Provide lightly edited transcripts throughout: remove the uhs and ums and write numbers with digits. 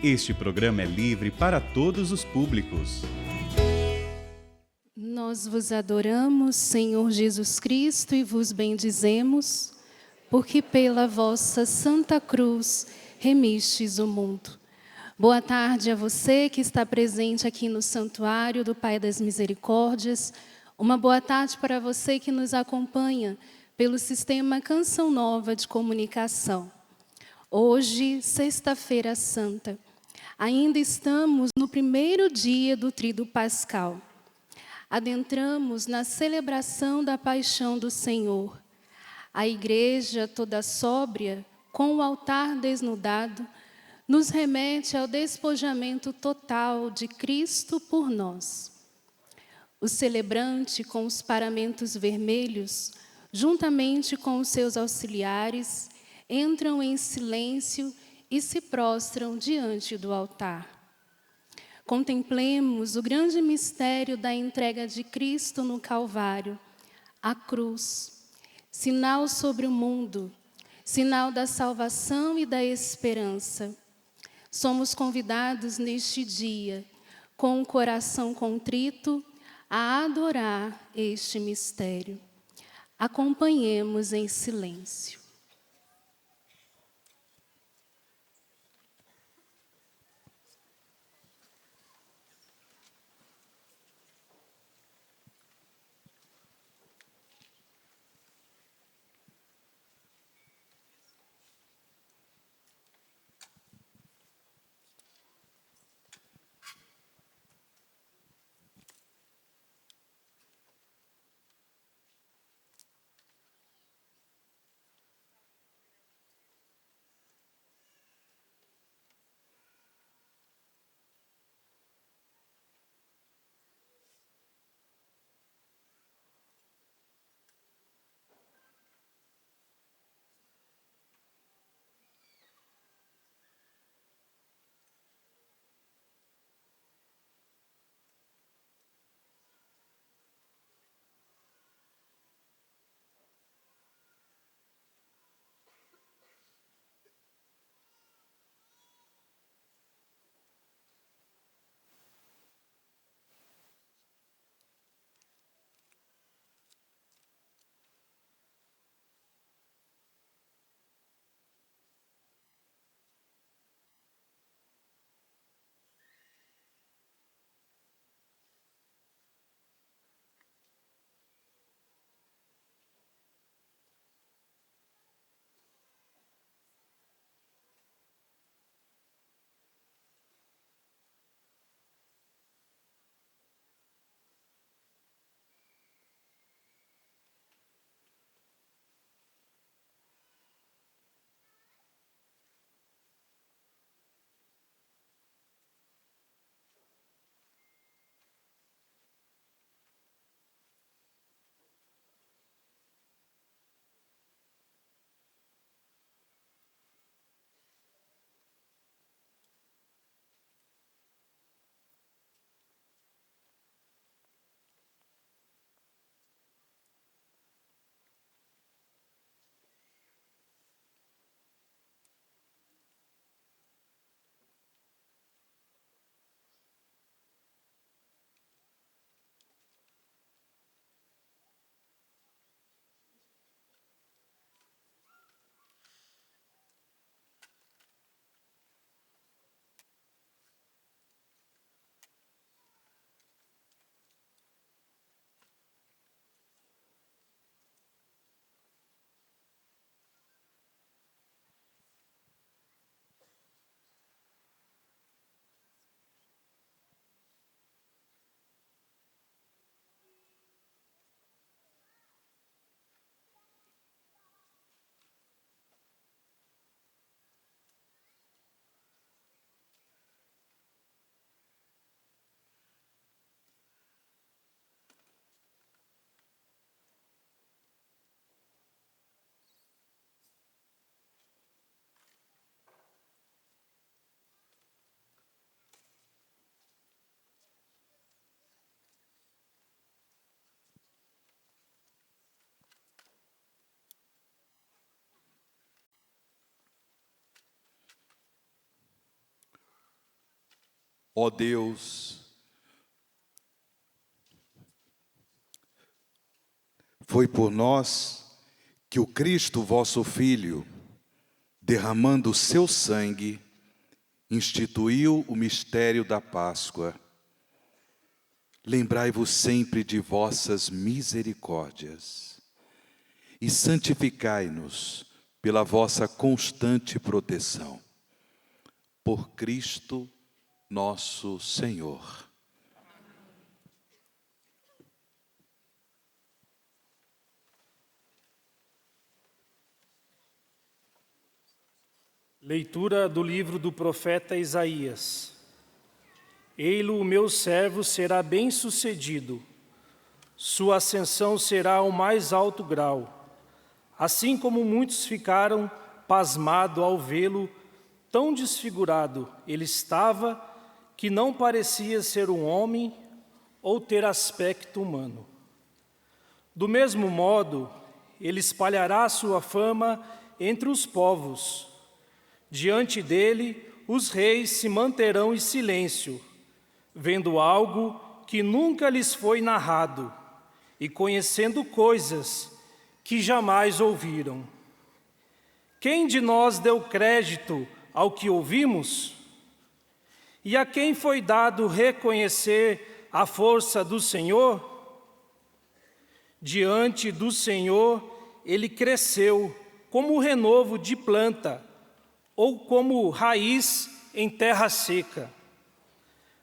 Este programa é livre para todos os públicos. Nós vos adoramos, Senhor Jesus Cristo, e vos bendizemos, porque pela vossa Santa Cruz remistes o mundo. Boa tarde a você que está presente aqui no Santuário do Pai das Misericórdias. Uma boa tarde para você que nos acompanha pelo sistema Canção Nova de Comunicação. Hoje, Sexta-feira Santa, ainda estamos no primeiro dia do Tríduo Pascal. Adentramos na celebração da Paixão do Senhor. A igreja, toda sóbria, com o altar desnudado, nos remete ao despojamento total de Cristo por nós. O celebrante, com os paramentos vermelhos, juntamente com os seus auxiliares, entram em silêncio e se prostram diante do altar. Contemplemos o grande mistério da entrega de Cristo no Calvário, a cruz, sinal sobre o mundo, sinal da salvação e da esperança. Somos convidados neste dia, com o coração contrito, a adorar este mistério. Acompanhemos em silêncio. Ó Deus, foi por nós que o Cristo, vosso Filho, derramando o seu sangue, instituiu o mistério da Páscoa. Lembrai-vos sempre de vossas misericórdias e santificai-nos pela vossa constante proteção. Por Cristo nosso Senhor. Leitura do livro do profeta Isaías. Ei-lo, o meu servo será bem-sucedido, sua ascensão será ao mais alto grau. Assim como muitos ficaram pasmados ao vê-lo, tão desfigurado ele estava, que não parecia ser um homem ou ter aspecto humano. Do mesmo modo, ele espalhará sua fama entre os povos. Diante dele, os reis se manterão em silêncio, vendo algo que nunca lhes foi narrado e conhecendo coisas que jamais ouviram. Quem de nós deu crédito ao que ouvimos? E a quem foi dado reconhecer a força do Senhor? Diante do Senhor, ele cresceu como renovo de planta, ou como raiz em terra seca.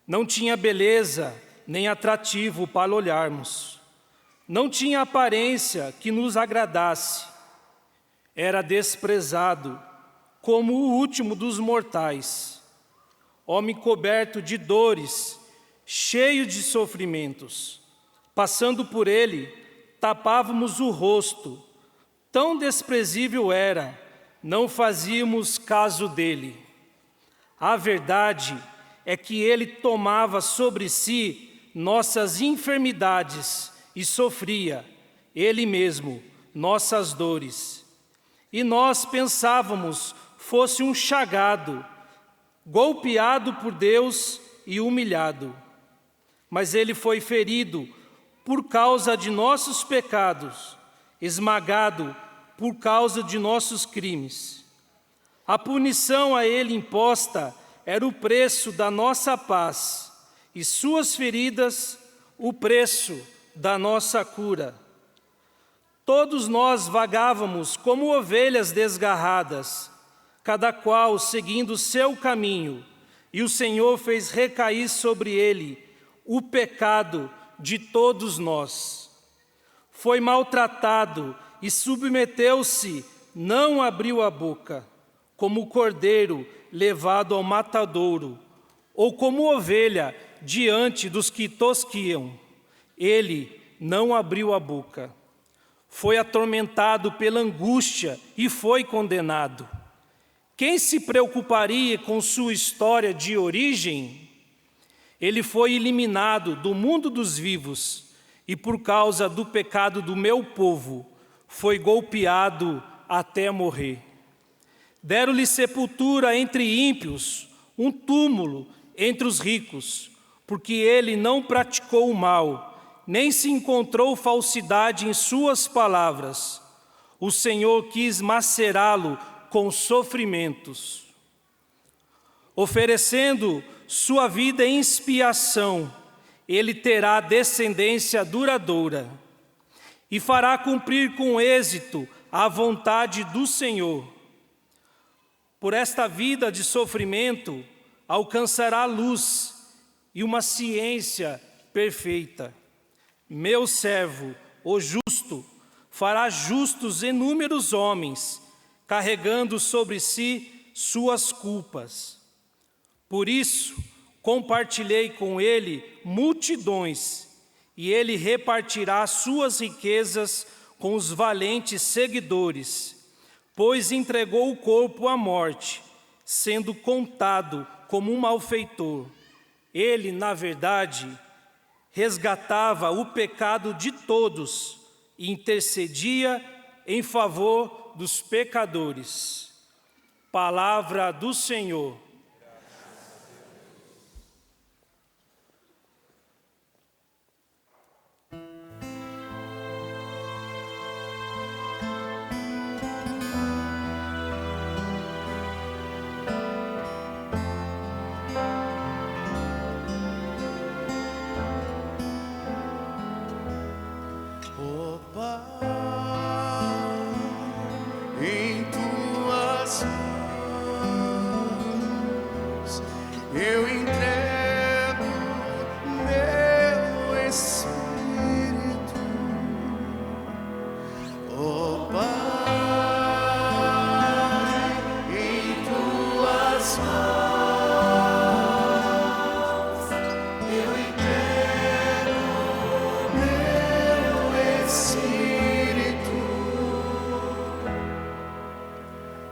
Não tinha beleza nem atrativo para olharmos. Não tinha aparência que nos agradasse. Era desprezado como o último dos mortais. Homem coberto de dores, cheio de sofrimentos. Passando por ele, tapávamos o rosto. Tão desprezível era, não fazíamos caso dele. A verdade é que ele tomava sobre si nossas enfermidades e sofria, ele mesmo, nossas dores. E nós pensávamos fosse um chagado, golpeado por Deus e humilhado. Mas ele foi ferido por causa de nossos pecados, esmagado por causa de nossos crimes. A punição a ele imposta era o preço da nossa paz, e suas feridas, o preço da nossa cura. Todos nós vagávamos como ovelhas desgarradas, cada qual seguindo seu caminho, e o Senhor fez recair sobre ele o pecado de todos nós. Foi maltratado e submeteu-se, não abriu a boca, como cordeiro levado ao matadouro, ou como ovelha diante dos que tosquiam. Ele não abriu a boca. Foi atormentado pela angústia e foi condenado. Quem se preocuparia com sua história de origem? Ele foi eliminado do mundo dos vivos e por causa do pecado do meu povo, foi golpeado até morrer. Deram-lhe sepultura entre ímpios, um túmulo entre os ricos, porque ele não praticou o mal, nem se encontrou falsidade em suas palavras. O Senhor quis macerá-lo com sofrimentos. Oferecendo sua vida em expiação, ele terá descendência duradoura e fará cumprir com êxito a vontade do Senhor. Por esta vida de sofrimento, alcançará luz e uma ciência perfeita. Meu servo, o justo, fará justos inúmeros homens, carregando sobre si suas culpas. Por isso, compartilhei com ele multidões, e ele repartirá suas riquezas com os valentes seguidores, pois entregou o corpo à morte, sendo contado como um malfeitor. Ele, na verdade, resgatava o pecado de todos e intercedia em favor dos pecadores. Palavra do Senhor.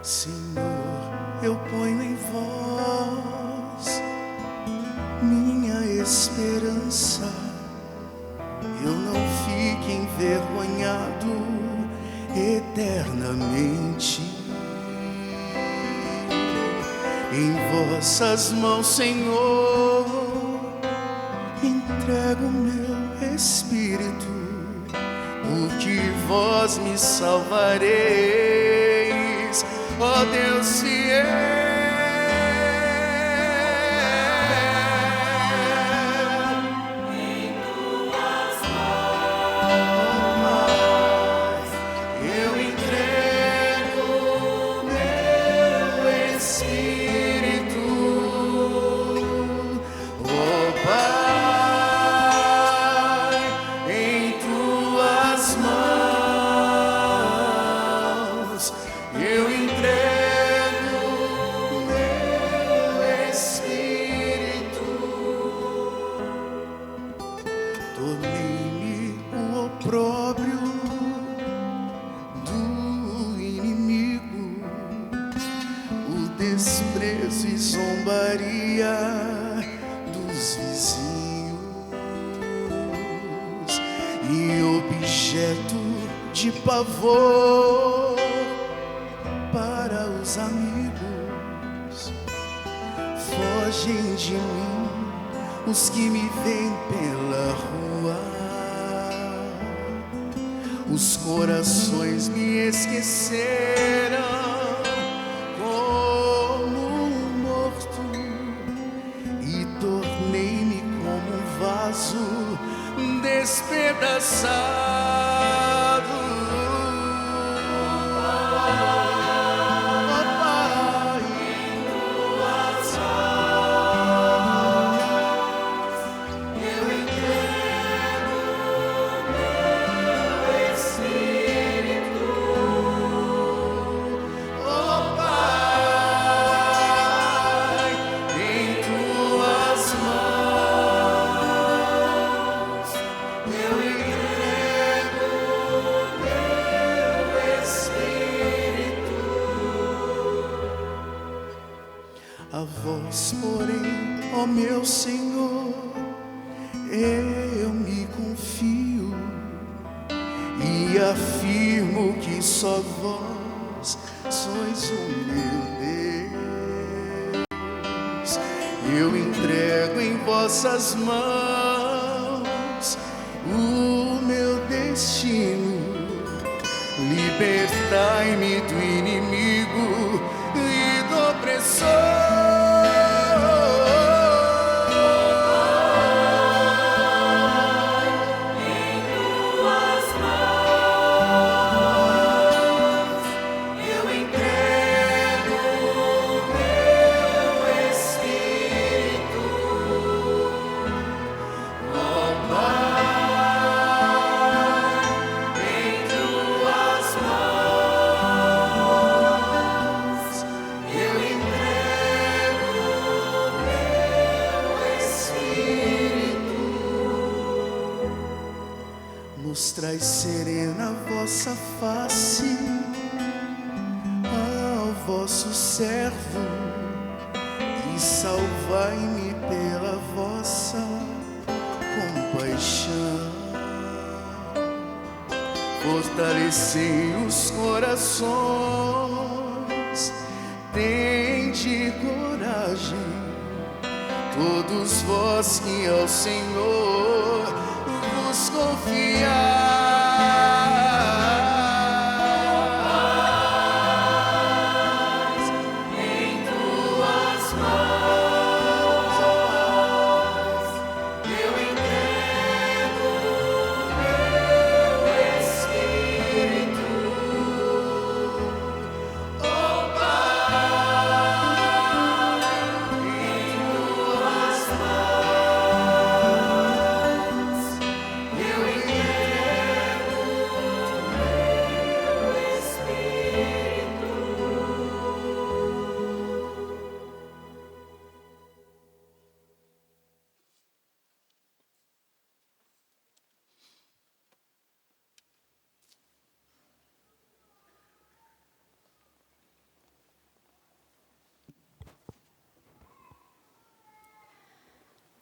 Senhor, eu ponho em vós minha esperança. Eu não fique envergonhado eternamente. Em vossas mãos, Senhor, entrego meu espírito, porque vós me salvareis, ó Deus fiel. Tornei-me o opróbrio do inimigo, o desprezo e zombaria dos vizinhos, e objeto de pavor para os amigos. Fogem de mim os que me veem pela rua. Os corações me esqueceram como um morto, e tornei-me como um vaso despedaçado. A vós, porém, ó meu Senhor, eu me confio e afirmo que só vós sois o meu Deus. Eu entrego em vossas mãos o meu destino. Libertai-me do inimigo e do opressor. Mostrai serena a vossa face ao vosso servo e salvai-me pela vossa compaixão. Fortalecei os corações, tende coragem, todos vós que ao Senhor vos confiar.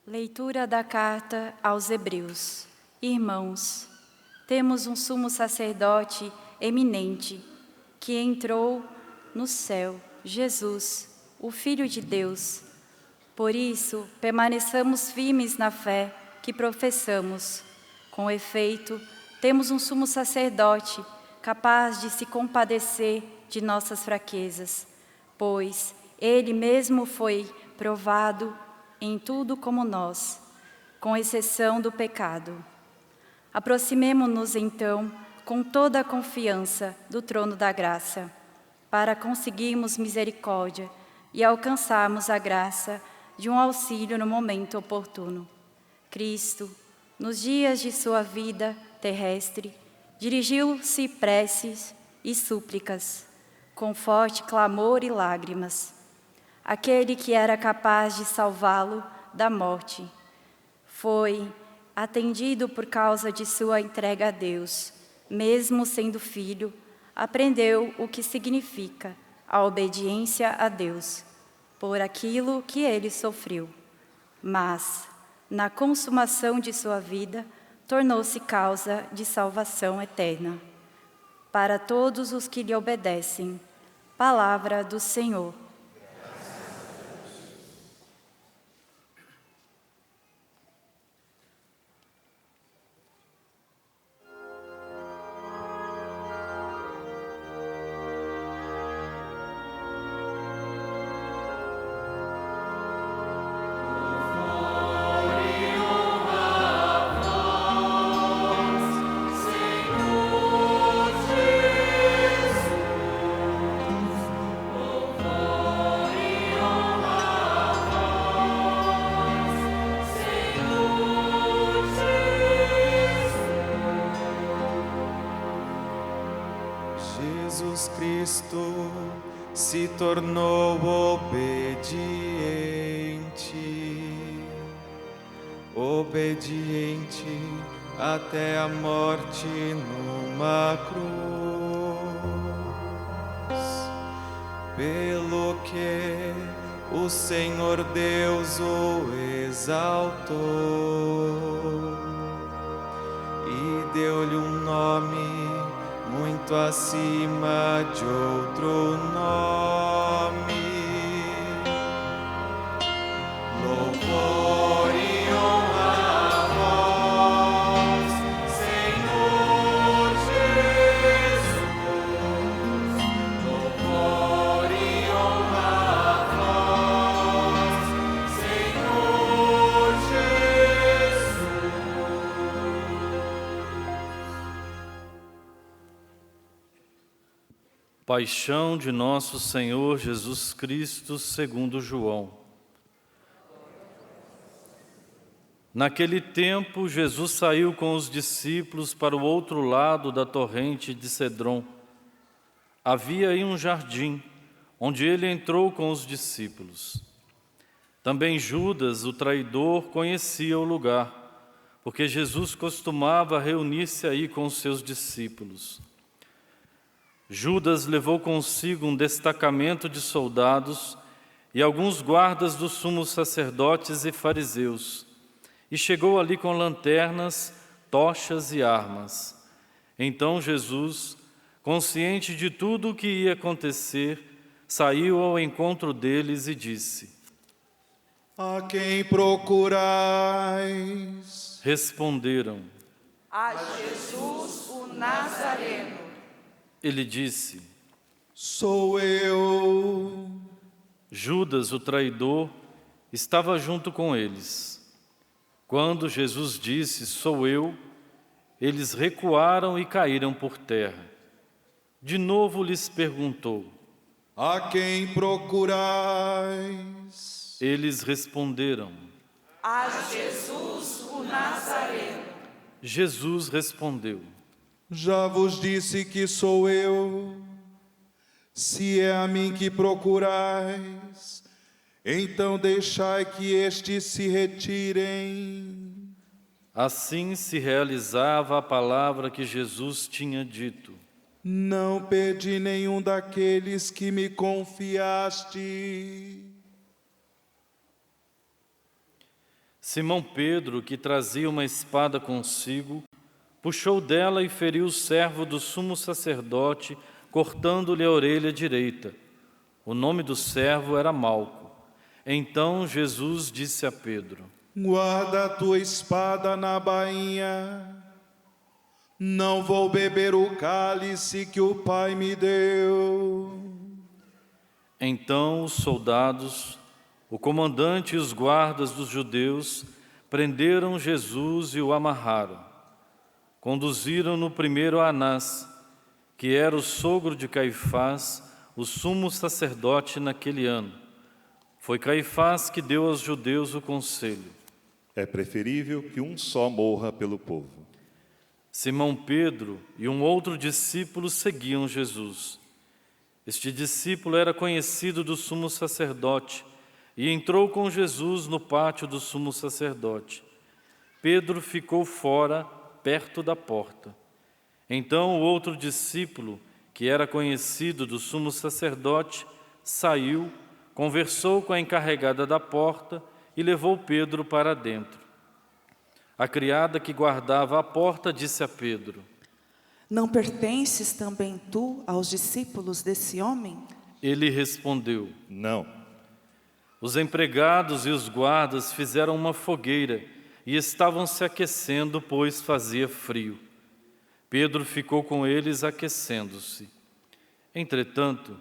Leitura da carta aos Hebreus. Irmãos, temos um sumo sacerdote eminente que entrou no céu, Jesus, o Filho de Deus. Por isso, permaneçamos firmes na fé que professamos. Com efeito, temos um sumo sacerdote capaz de se compadecer de nossas fraquezas, pois ele mesmo foi provado em tudo como nós, com exceção do pecado. Aproximemo-nos, então, com toda a confiança do trono da graça, para conseguirmos misericórdia e alcançarmos a graça de um auxílio no momento oportuno. Cristo, nos dias de sua vida terrestre, dirigiu-se preces e súplicas, com forte clamor e lágrimas. Aquele que era capaz de salvá-lo da morte foi atendido por causa de sua entrega a Deus. Mesmo sendo filho, aprendeu o que significa a obediência a Deus, por aquilo que ele sofreu. Mas, na consumação de sua vida, tornou-se causa de salvação eterna para todos os que lhe obedecem. Palavra do Senhor. Jesus Cristo se tornou obediente até a morte numa cruz. Pelo que o Senhor Deus o exaltou e deu-lhe um nome muito acima de outro nome. Louvor e honra a vós, Senhor Jesus. Louvor e honra a vós, Senhor Jesus. Paixão de nosso Senhor Jesus Cristo segundo João. Naquele tempo, Jesus saiu com os discípulos para o outro lado da torrente de Cedron. Havia aí um jardim, onde ele entrou com os discípulos. Também Judas, o traidor, conhecia o lugar, porque Jesus costumava reunir-se aí com os seus discípulos. Judas levou consigo um destacamento de soldados e alguns guardas dos sumos sacerdotes e fariseus, e chegou ali com lanternas, tochas e armas. Então Jesus, consciente de tudo o que ia acontecer, saiu ao encontro deles e disse: A quem procurais? Responderam: A Jesus, o Nazareno. Ele disse: Sou eu. Judas, o traidor, estava junto com eles. Quando Jesus disse: Sou eu, eles recuaram e caíram por terra. De novo lhes perguntou: A quem procurais? Eles responderam: A Jesus, o Nazareno. Jesus respondeu: Já vos disse que sou eu. Se é a mim que procurais, então deixai que estes se retirem. Assim se realizava a palavra que Jesus tinha dito: Não perdi nenhum daqueles que me confiaste. Simão Pedro, que trazia uma espada consigo, puxou dela e feriu o servo do sumo sacerdote, cortando-lhe a orelha direita. O nome do servo era Malco. Então Jesus disse a Pedro: Guarda a tua espada na bainha. Não vou beber o cálice que o Pai me deu. Então os soldados, o comandante e os guardas dos judeus prenderam Jesus e o amarraram. Conduziram-no primeiro a Anás, que era o sogro de Caifás, o sumo sacerdote naquele ano. Foi Caifás que deu aos judeus o conselho: É preferível que um só morra pelo povo. Simão Pedro e um outro discípulo seguiam Jesus. Este discípulo era conhecido do sumo sacerdote e entrou com Jesus no pátio do sumo sacerdote. Pedro ficou fora, perto da porta. Então o outro discípulo, que era conhecido do sumo sacerdote, saiu, conversou com a encarregada da porta e levou Pedro para dentro. A criada que guardava a porta disse a Pedro: Não pertences também tu aos discípulos desse homem? Ele respondeu: Não. Os empregados e os guardas fizeram uma fogueira e estavam se aquecendo, pois fazia frio. Pedro ficou com eles aquecendo-se. Entretanto,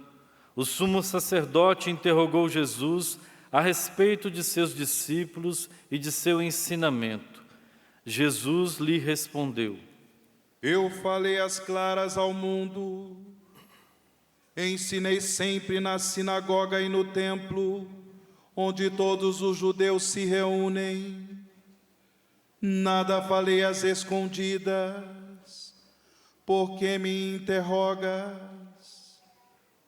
o sumo sacerdote interrogou Jesus a respeito de seus discípulos e de seu ensinamento. Jesus lhe respondeu: Eu falei às claras ao mundo. Ensinei sempre na sinagoga e no templo, onde todos os judeus se reúnem. Nada falei às escondidas. Por que me interrogas?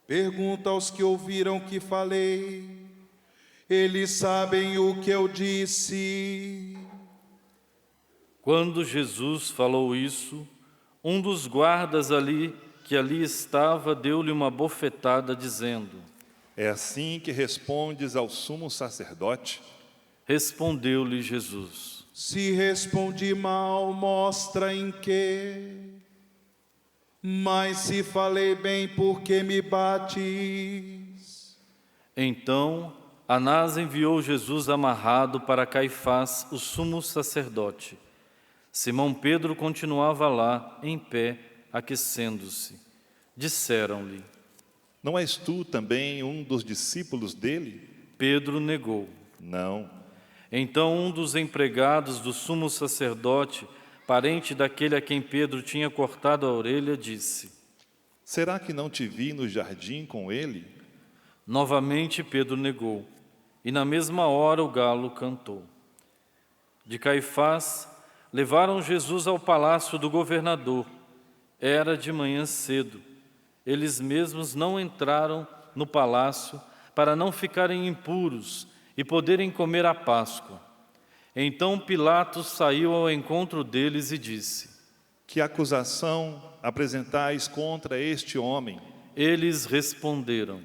Pergunta aos que ouviram que falei. Eles sabem o que eu disse. Quando Jesus falou isso, um dos guardas que ali estava deu-lhe uma bofetada, dizendo: É assim que respondes ao sumo sacerdote? Respondeu-lhe Jesus: Se respondi mal, mostra em quê? Mas se falei bem, por que me bates? Então Anás enviou Jesus amarrado para Caifás, o sumo sacerdote. Simão Pedro continuava lá, em pé, aquecendo-se. Disseram-lhe: Não és tu também um dos discípulos dele? Pedro negou. Não. Então um dos empregados do sumo sacerdote, parente daquele a quem Pedro tinha cortado a orelha, disse: Será que não te vi no jardim com ele? Novamente Pedro negou, e na mesma hora o galo cantou. De Caifás, levaram Jesus ao palácio do governador. Era de manhã cedo. Eles mesmos não entraram no palácio para não ficarem impuros e poderem comer a Páscoa. Então Pilatos saiu ao encontro deles e disse: Que acusação apresentais contra este homem? Eles responderam: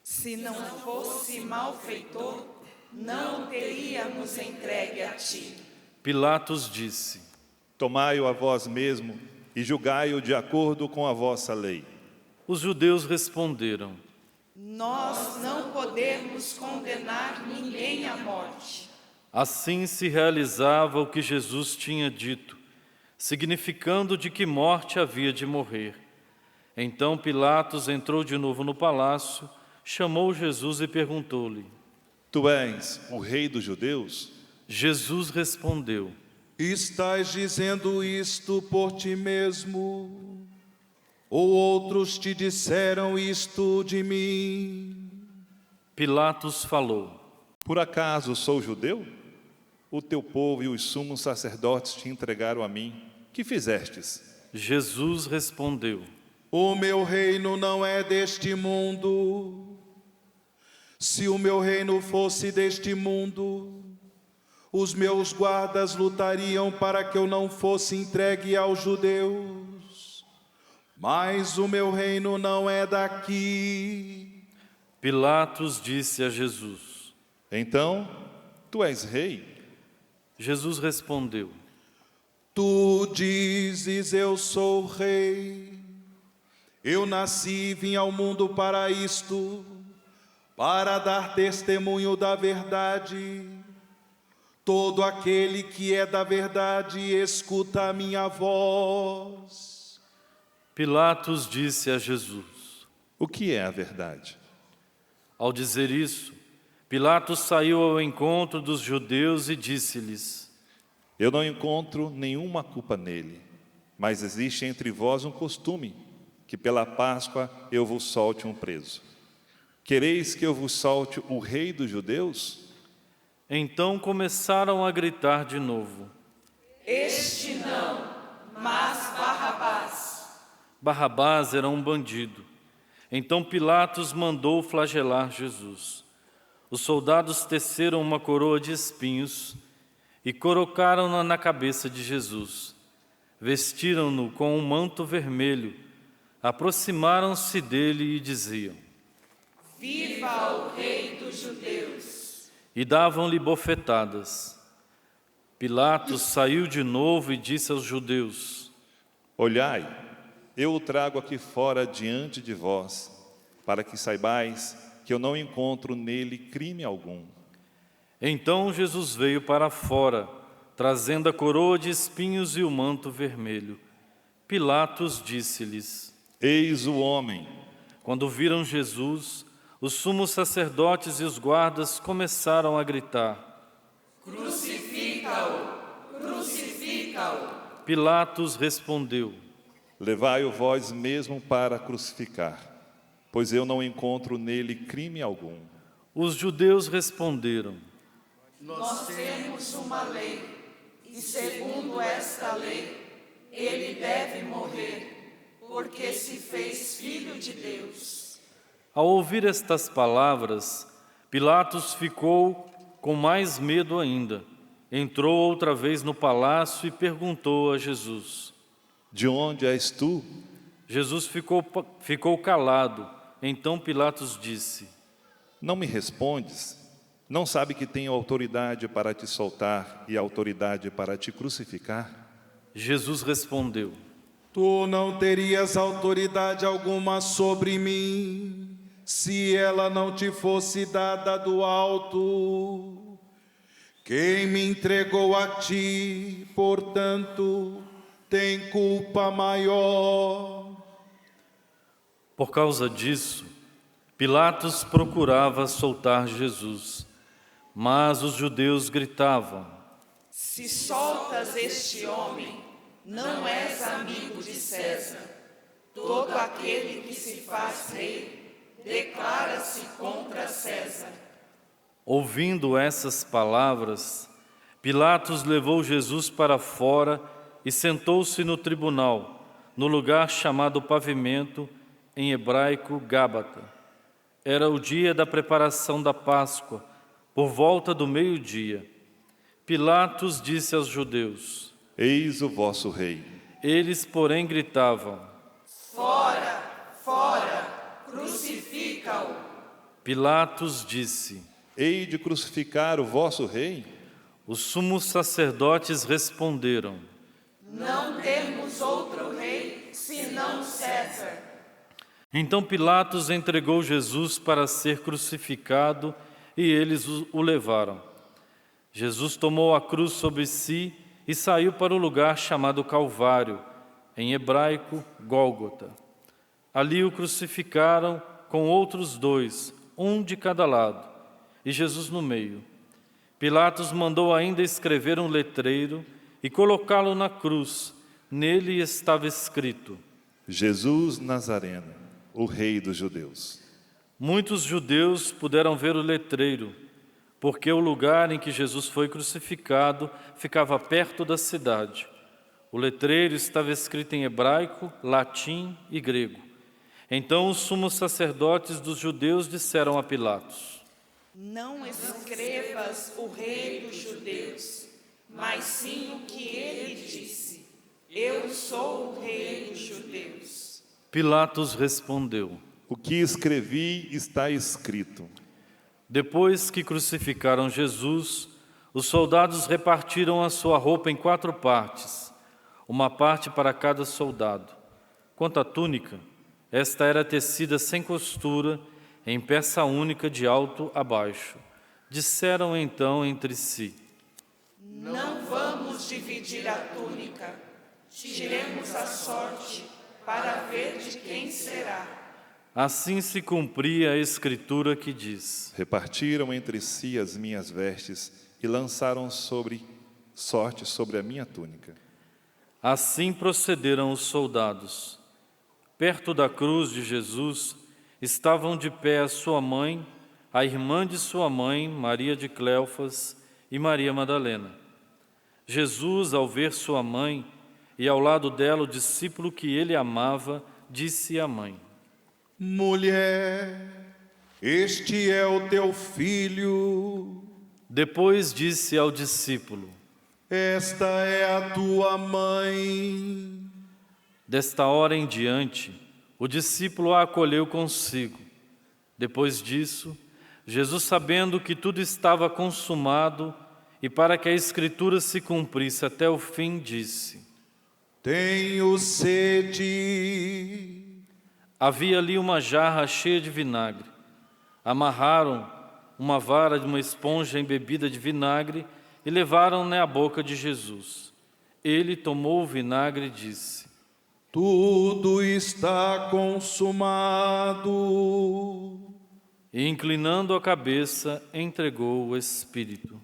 Se não fosse malfeitor, não o teríamos entregue a ti. Pilatos disse: Tomai-o a vós mesmo e julgai-o de acordo com a vossa lei. Os judeus responderam: Nós não podemos condenar ninguém à morte. Assim se realizava o que Jesus tinha dito, significando de que morte havia de morrer. Então Pilatos entrou de novo no palácio, chamou Jesus e perguntou-lhe: Tu és o rei dos judeus? Jesus respondeu: Estás dizendo isto por ti mesmo? Ou outros te disseram isto de mim? Pilatos falou: Por acaso sou judeu? O teu povo e os sumos sacerdotes te entregaram a mim. Que fizestes? Jesus respondeu: O meu reino não é deste mundo. Se o meu reino fosse deste mundo, os meus guardas lutariam para que eu não fosse entregue aos judeus. Mas o meu reino não é daqui. Pilatos disse a Jesus: Então, tu és rei? Jesus respondeu: Tu dizes, eu sou rei. Eu nasci e vim ao mundo para isto, para dar testemunho da verdade. Todo aquele que é da verdade escuta a minha voz. Pilatos disse a Jesus: O que é a verdade? Ao dizer isso, Pilatos saiu ao encontro dos judeus e disse-lhes: Eu não encontro nenhuma culpa nele, mas existe entre vós um costume, que pela Páscoa eu vos solte um preso. Quereis que eu vos solte o rei dos judeus? Então começaram a gritar de novo: Este não, mas Barrabás. Barrabás era um bandido. Então Pilatos mandou flagelar Jesus. Os soldados teceram uma coroa de espinhos e colocaram-na na cabeça de Jesus. Vestiram-no com um manto vermelho, aproximaram-se dele e diziam: Viva o Rei dos Judeus! E davam-lhe bofetadas. Pilatos saiu de novo e disse aos judeus: Olhai, eu o trago aqui fora diante de vós, para que saibais que eu não encontro nele crime algum. Então Jesus veio para fora, trazendo a coroa de espinhos e o manto vermelho. Pilatos disse-lhes: Eis o homem. Quando viram Jesus, os sumos sacerdotes e os guardas começaram a gritar: Crucifica-o! Crucifica-o! Pilatos respondeu: Levai-o vós mesmo para crucificar, pois eu não encontro nele crime algum. Os judeus responderam: Nós temos uma lei, e segundo esta lei, ele deve morrer, porque se fez filho de Deus. Ao ouvir estas palavras, Pilatos ficou com mais medo ainda. Entrou outra vez no palácio e perguntou a Jesus: De onde és tu? Jesus ficou calado. Então Pilatos disse: Não me respondes? Não sabe que tenho autoridade para te soltar e autoridade para te crucificar? Jesus respondeu: Tu não terias autoridade alguma sobre mim, se ela não te fosse dada do alto. Quem me entregou a ti, portanto, tem culpa maior. Por causa disso, Pilatos procurava soltar Jesus, mas os judeus gritavam: Se soltas este homem, não és amigo de César. Todo aquele que se faz rei declara-se contra César. Ouvindo essas palavras, Pilatos levou Jesus para fora e sentou-se no tribunal, no lugar chamado Pavimento, em hebraico Gábata. Era o dia da preparação da Páscoa, por volta do meio-dia. Pilatos disse aos judeus: Eis o vosso rei. Eles, porém, gritavam: Fora, fora, crucifica-o. Pilatos disse: Hei de crucificar o vosso rei? Os sumos sacerdotes responderam: Não temos outro rei senão César. Então Pilatos entregou Jesus para ser crucificado e eles o levaram. Jesus tomou a cruz sobre si e saiu para o lugar chamado Calvário, em hebraico Gólgota. Ali o crucificaram com outros dois, um de cada lado, e Jesus no meio. Pilatos mandou ainda escrever um letreiro e colocá-lo na cruz. Nele estava escrito: Jesus Nazareno, o rei dos judeus. Muitos judeus puderam ver o letreiro, porque o lugar em que Jesus foi crucificado ficava perto da cidade. O letreiro estava escrito em hebraico, latim e grego. Então os sumos sacerdotes dos judeus disseram a Pilatos: Não escrevas o rei dos judeus, mas sim o que ele disse. Eu sou o rei dos judeus. Pilatos respondeu: O que escrevi está escrito. Depois que crucificaram Jesus, Os soldados repartiram a sua roupa em 4 partes, uma parte para cada soldado. Quanto à túnica, esta era tecida sem costura, em peça única de alto a baixo. Disseram então entre si: Não vamos dividir a túnica, tiremos a sorte para ver de quem será. Assim se cumpria a escritura que diz: Repartiram entre si as minhas vestes e lançaram sorte sobre a minha túnica. Assim procederam os soldados. Perto da cruz de Jesus estavam de pé a sua mãe, a irmã de sua mãe, Maria de Cleofas, e Maria Madalena. Jesus, ao ver sua mãe e ao lado dela o discípulo que ele amava, disse à mãe: Mulher, este é o teu filho. Depois disse ao discípulo: Esta é a tua mãe. Desta hora em diante, o discípulo a acolheu consigo. Depois disso, Jesus, sabendo que tudo estava consumado e para que a Escritura se cumprisse até o fim, disse: Tenho sede. Havia ali uma jarra cheia de vinagre. Amarraram uma vara de uma esponja embebida de vinagre e levaram-na à boca de Jesus. Ele tomou o vinagre e disse: Tudo está consumado. E, inclinando a cabeça, entregou o Espírito.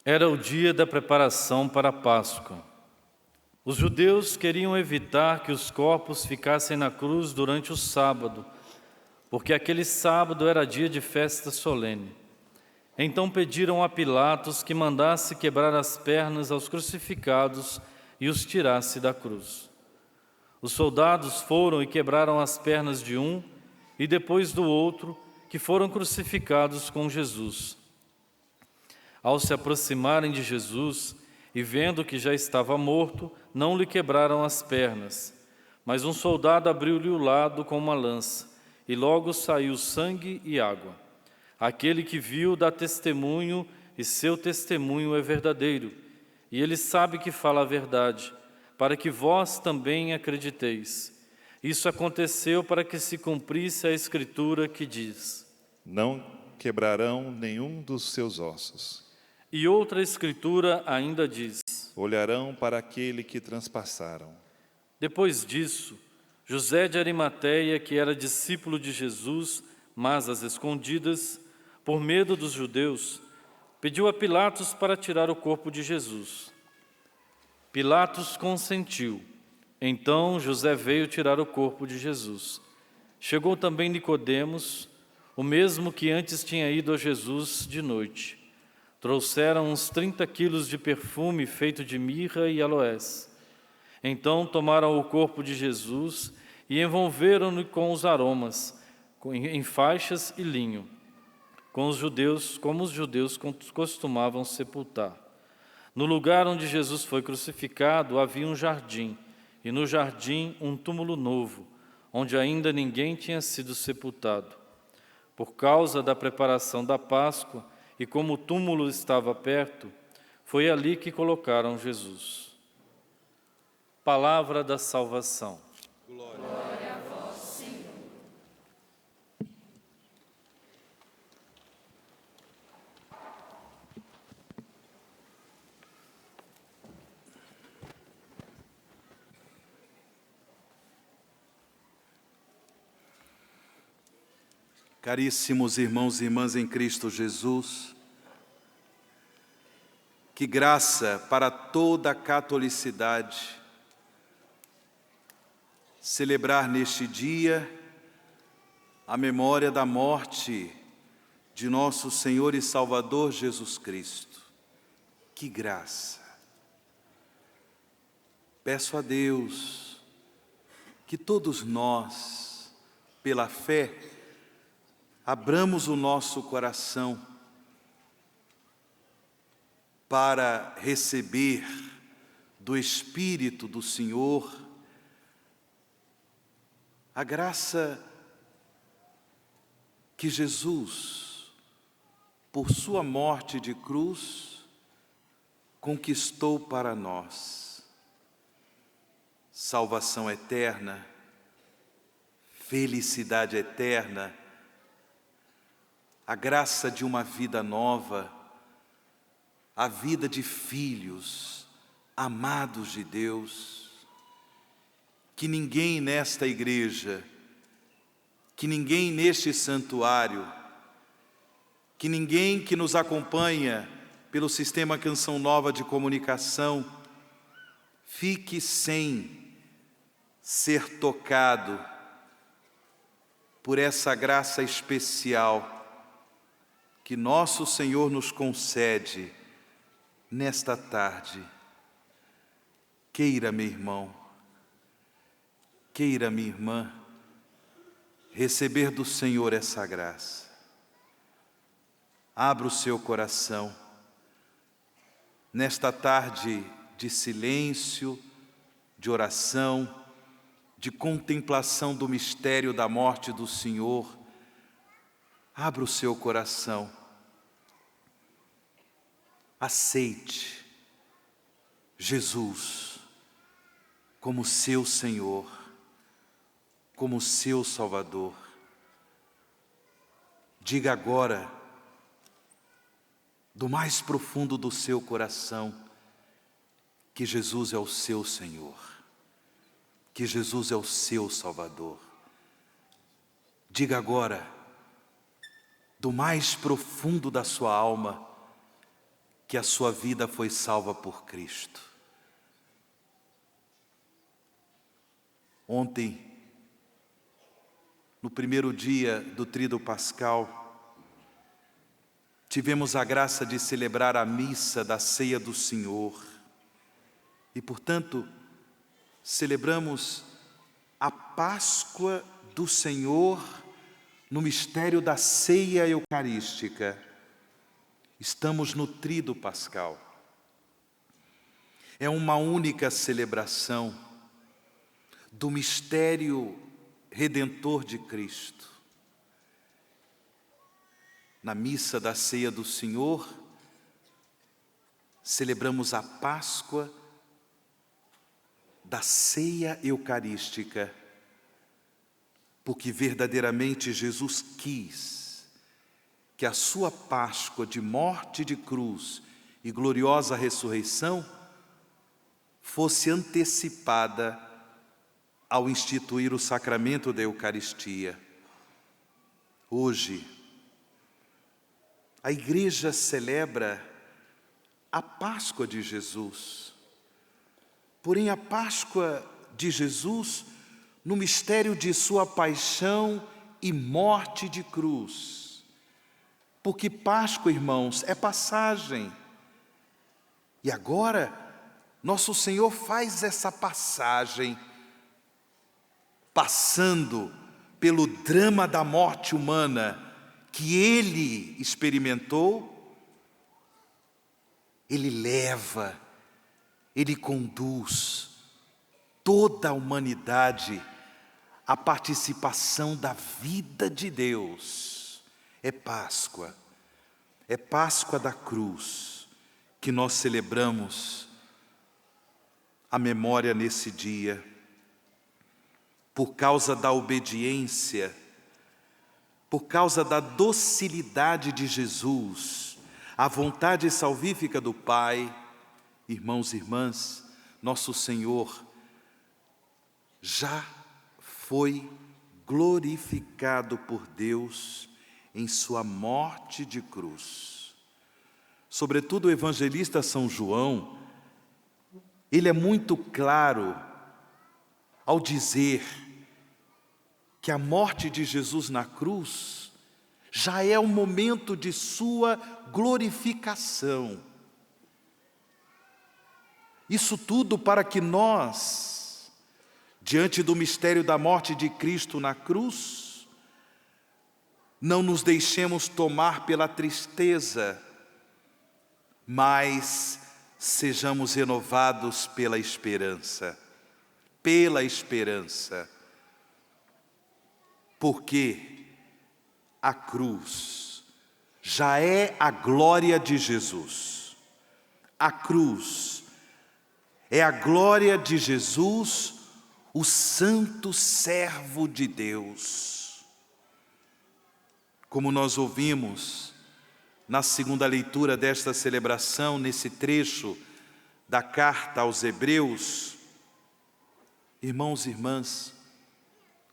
Era o dia da preparação para a Páscoa. Os judeus queriam evitar que os corpos ficassem na cruz durante o sábado, porque aquele sábado era dia de festa solene. Então pediram a Pilatos que mandasse quebrar as pernas aos crucificados e os tirasse da cruz. Os soldados foram e quebraram as pernas de um e depois do outro, que foram crucificados com Jesus. Ao se aproximarem de Jesus e vendo que já estava morto, não lhe quebraram as pernas. Mas um soldado abriu-lhe o lado com uma lança, e logo saiu sangue e água. Aquele que viu dá testemunho, e seu testemunho é verdadeiro. E ele sabe que fala a verdade, para que vós também acrediteis. Isso aconteceu para que se cumprisse a Escritura que diz: Não quebrarão nenhum dos seus ossos. E outra Escritura ainda diz: Olharão para aquele que transpassaram. Depois disso, José de Arimateia, que era discípulo de Jesus, mas às escondidas, por medo dos judeus, pediu a Pilatos para tirar o corpo de Jesus. Pilatos consentiu. Então José veio tirar o corpo de Jesus. Chegou também Nicodemos, o mesmo que antes tinha ido a Jesus de noite. Trouxeram uns 30 quilos de perfume feito de mirra e aloés. Então tomaram o corpo de Jesus e envolveram-no com os aromas, em faixas e linho, como os judeus costumavam sepultar. No lugar onde Jesus foi crucificado havia um jardim, e no jardim um túmulo novo, onde ainda ninguém tinha sido sepultado. Por causa da preparação da Páscoa, e como o túmulo estava perto, foi ali que colocaram Jesus. Palavra da salvação. Glória a vós, Senhor. Caríssimos irmãos e irmãs em Cristo Jesus, que graça para toda a catolicidade celebrar neste dia a memória da morte de nosso Senhor e Salvador Jesus Cristo. Que graça! Peço a Deus que todos nós, pela fé, abramos o nosso coração para receber do Espírito do Senhor a graça que Jesus, por sua morte de cruz, conquistou para nós. Salvação eterna, felicidade eterna, a graça de uma vida nova, a vida de filhos amados de Deus. Que ninguém nesta igreja, que ninguém neste santuário, que ninguém que nos acompanha pelo Sistema Canção Nova de Comunicação, fique sem ser tocado por essa graça especial que nosso Senhor nos concede nesta tarde. Queira, meu irmão, queira, minha irmã, receber do Senhor essa graça. Abra o seu coração nesta tarde de silêncio, de oração, de contemplação do mistério da morte do Senhor. Abra o seu coração. Aceite Jesus como seu Senhor, como seu Salvador. Diga agora, do mais profundo do seu coração, que Jesus é o seu Senhor, que Jesus é o seu Salvador. Diga agora, do mais profundo da sua alma, que a sua vida foi salva por Cristo. Ontem, no primeiro dia do Tríduo Pascal, tivemos a graça de celebrar a missa da Ceia do Senhor e, portanto, celebramos a Páscoa do Senhor no mistério da Ceia Eucarística. Estamos no Tríduo Pascal. É uma única celebração do mistério redentor de Cristo. Na missa da Ceia do Senhor, celebramos a Páscoa da Ceia Eucarística, porque verdadeiramente Jesus quis que a sua Páscoa de morte de cruz e gloriosa ressurreição fosse antecipada ao instituir o sacramento da Eucaristia. Hoje, a Igreja celebra a Páscoa de Jesus. Porém, a Páscoa de Jesus no mistério de sua paixão e morte de cruz. Porque Páscoa, irmãos, é passagem. E agora, nosso Senhor faz essa passagem, passando pelo drama da morte humana que Ele experimentou. Ele leva, Ele conduz toda a humanidade à participação da vida de Deus. É Páscoa da cruz que nós celebramos a memória nesse dia. Por causa da obediência, por causa da docilidade de Jesus, à vontade salvífica do Pai, irmãos e irmãs, nosso Senhor já foi glorificado por Deus em sua morte de cruz. Sobretudo o evangelista São João, ele é muito claro ao dizer que a morte de Jesus na cruz já é o momento de sua glorificação. Isso tudo para que nós, diante do mistério da morte de Cristo na cruz, não nos deixemos tomar pela tristeza, mas sejamos renovados pela esperança. Pela esperança. Porque a cruz já é a glória de Jesus. A cruz é a glória de Jesus, o santo servo de Deus. Como nós ouvimos na segunda leitura desta celebração, nesse trecho da carta aos Hebreus, irmãos e irmãs,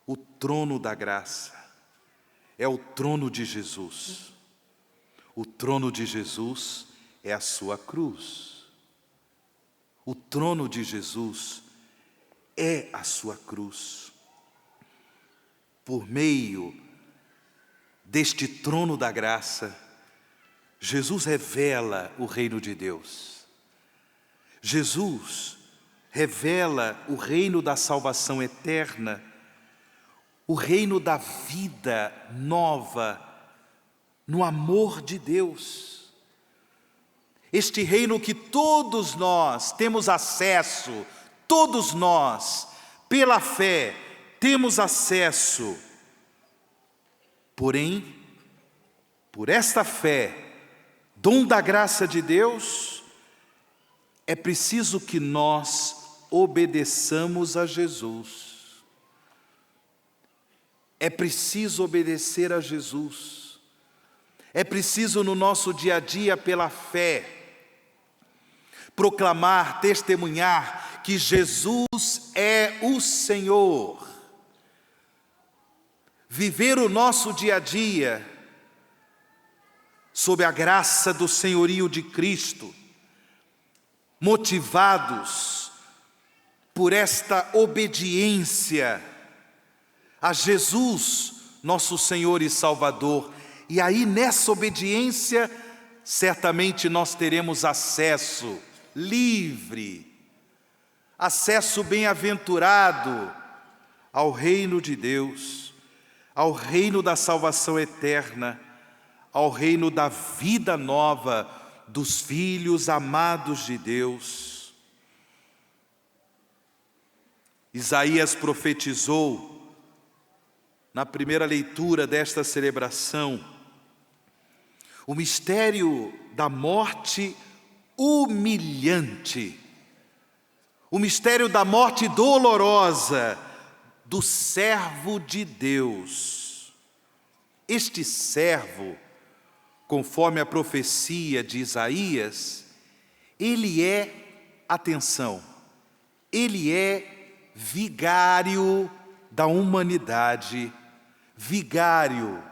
o trono da graça é o trono de Jesus. O trono de Jesus é a sua cruz. O trono de Jesus é a sua cruz. Por meio deste trono da graça, Jesus revela o reino de Deus. Jesus revela o reino da salvação eterna, o reino da vida nova no amor de Deus. Este reino que todos nós temos acesso, todos nós, pela fé, temos acesso. Porém, por esta fé, dom da graça de Deus, é preciso que nós obedeçamos a Jesus. É preciso obedecer a Jesus. É preciso no nosso dia a dia, pela fé, proclamar, testemunhar que Jesus é o Senhor. Viver o nosso dia a dia sob a graça do senhorio de Cristo, motivados por esta obediência a Jesus, nosso Senhor e Salvador. E aí, nessa obediência, certamente nós teremos acesso livre, acesso bem-aventurado ao reino de Deus, ao reino da salvação eterna, ao reino da vida nova dos filhos amados de Deus. Isaías profetizou na primeira leitura desta celebração o mistério da morte humilhante, o mistério da morte dolorosa do servo de Deus. Este servo, conforme a profecia de Isaías, ele é, atenção, ele é vigário da humanidade, vigário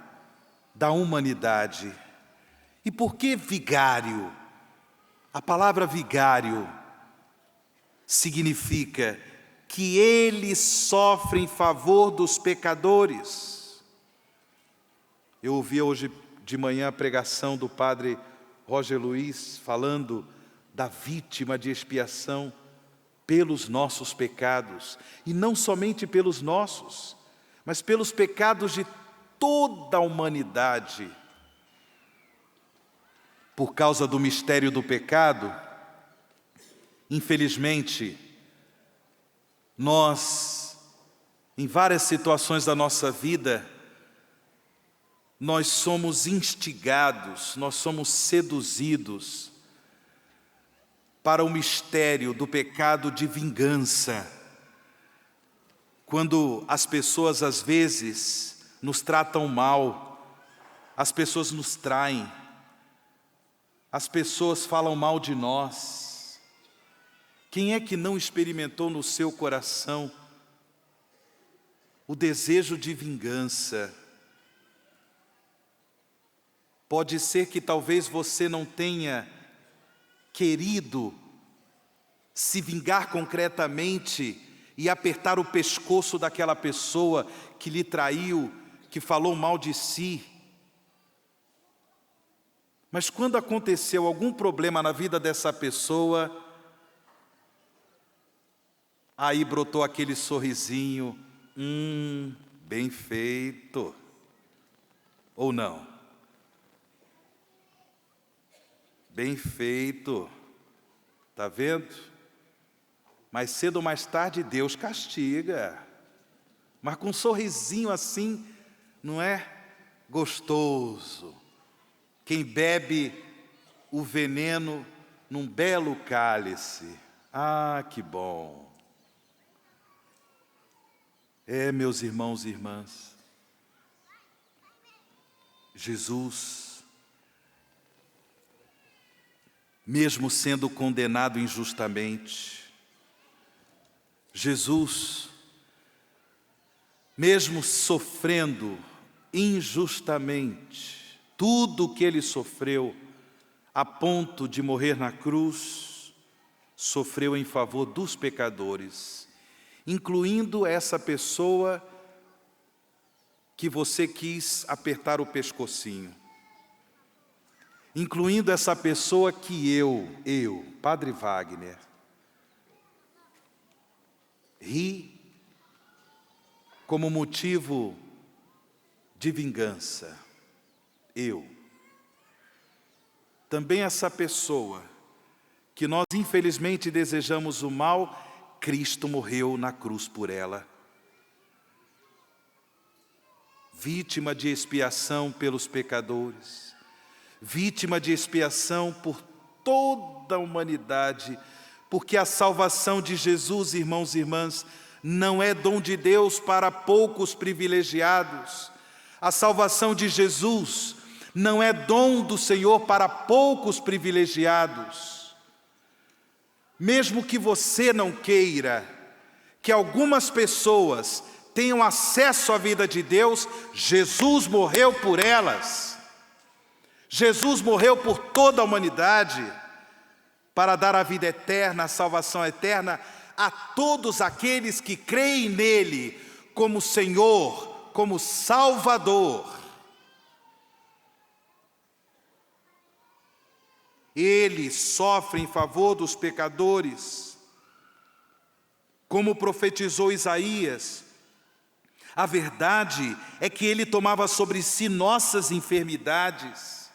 da humanidade. E por que vigário? A palavra vigário significa que ele sofre em favor dos pecadores. Eu ouvi hoje de manhã a pregação do padre Roger Luiz falando da vítima de expiação pelos nossos pecados, e não somente pelos nossos, mas pelos pecados de toda a humanidade. Por causa do mistério do pecado, infelizmente, nós, em várias situações da nossa vida, nós somos instigados, nós somos seduzidos para o mistério do pecado de vingança. Quando as pessoas às vezes nos tratam mal, as pessoas nos traem, as pessoas falam mal de nós. Quem é que não experimentou no seu coração o desejo de vingança? Pode ser que talvez você não tenha querido se vingar concretamente e apertar o pescoço daquela pessoa que lhe traiu, que falou mal de si. Mas quando aconteceu algum problema na vida dessa pessoa, Aí brotou aquele sorrisinho, bem feito. Ou não? Bem feito. Tá vendo? Mais cedo ou mais tarde Deus castiga. Mas com um sorrisinho assim, não é gostoso. Quem bebe o veneno num belo cálice. Ah, que bom. Meus irmãos e irmãs, Jesus, mesmo sendo condenado injustamente, Jesus, mesmo sofrendo injustamente, tudo o que ele sofreu, a ponto de morrer na cruz, sofreu em favor dos pecadores, incluindo essa pessoa que você quis apertar o pescocinho, incluindo essa pessoa que eu, Padre Wagner, ri como motivo de vingança. Também essa pessoa que nós infelizmente desejamos o mal, Cristo morreu na cruz por ela. Vítima de expiação pelos pecadores, vítima de expiação por toda a humanidade, porque a salvação de Jesus, irmãos e irmãs, não é dom de Deus para poucos privilegiados. A salvação de Jesus não é dom do Senhor para poucos privilegiados. Mesmo que você não queira que algumas pessoas tenham acesso à vida de Deus, Jesus morreu por elas. Jesus morreu por toda a humanidade para dar a vida eterna, a salvação eterna a todos aqueles que creem nele como Senhor, como Salvador. Ele sofre em favor dos pecadores, como profetizou Isaías. A verdade é que ele tomava sobre si nossas enfermidades.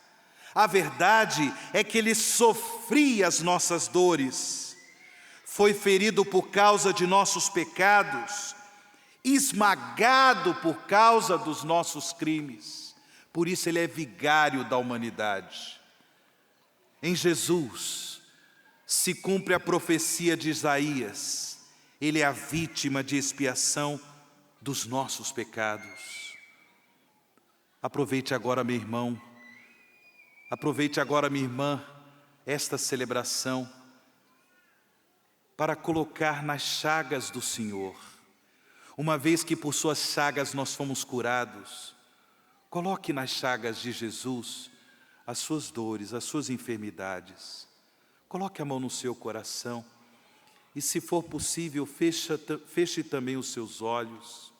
A verdade é que ele sofria as nossas dores. Foi ferido por causa de nossos pecados, esmagado por causa dos nossos crimes. Por isso ele é vigário da humanidade. Em Jesus se cumpre a profecia de Isaías. Ele é a vítima de expiação dos nossos pecados. Aproveite agora, meu irmão, aproveite agora, minha irmã, esta celebração para colocar nas chagas do Senhor. Uma vez que por suas chagas nós fomos curados, coloque nas chagas de Jesus as suas dores, as suas enfermidades. Coloque a mão no seu coração e, se for possível, feche também os seus olhos.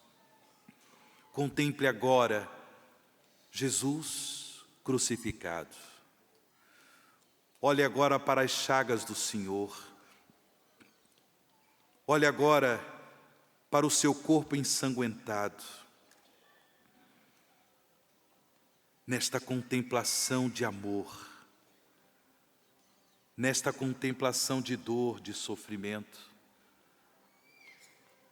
Contemple agora Jesus crucificado. Olhe agora para as chagas do Senhor. Olhe agora para o seu corpo ensanguentado. Nesta contemplação de amor, nesta contemplação de dor, de sofrimento,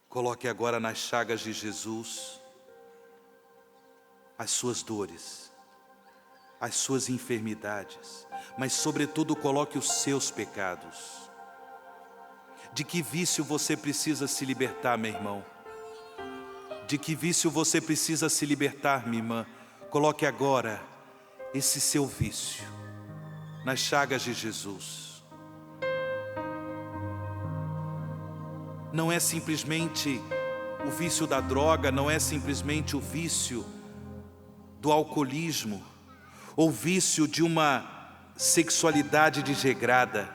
coloque agora nas chagas de Jesus as suas dores, as suas enfermidades, mas sobretudo coloque os seus pecados. De que vício você precisa se libertar, meu irmão? De que vício você precisa se libertar, minha irmã? Coloque agora esse seu vício nas chagas de Jesus. Não é simplesmente o vício da droga, não é simplesmente o vício do alcoolismo, ou vício de uma sexualidade desregrada.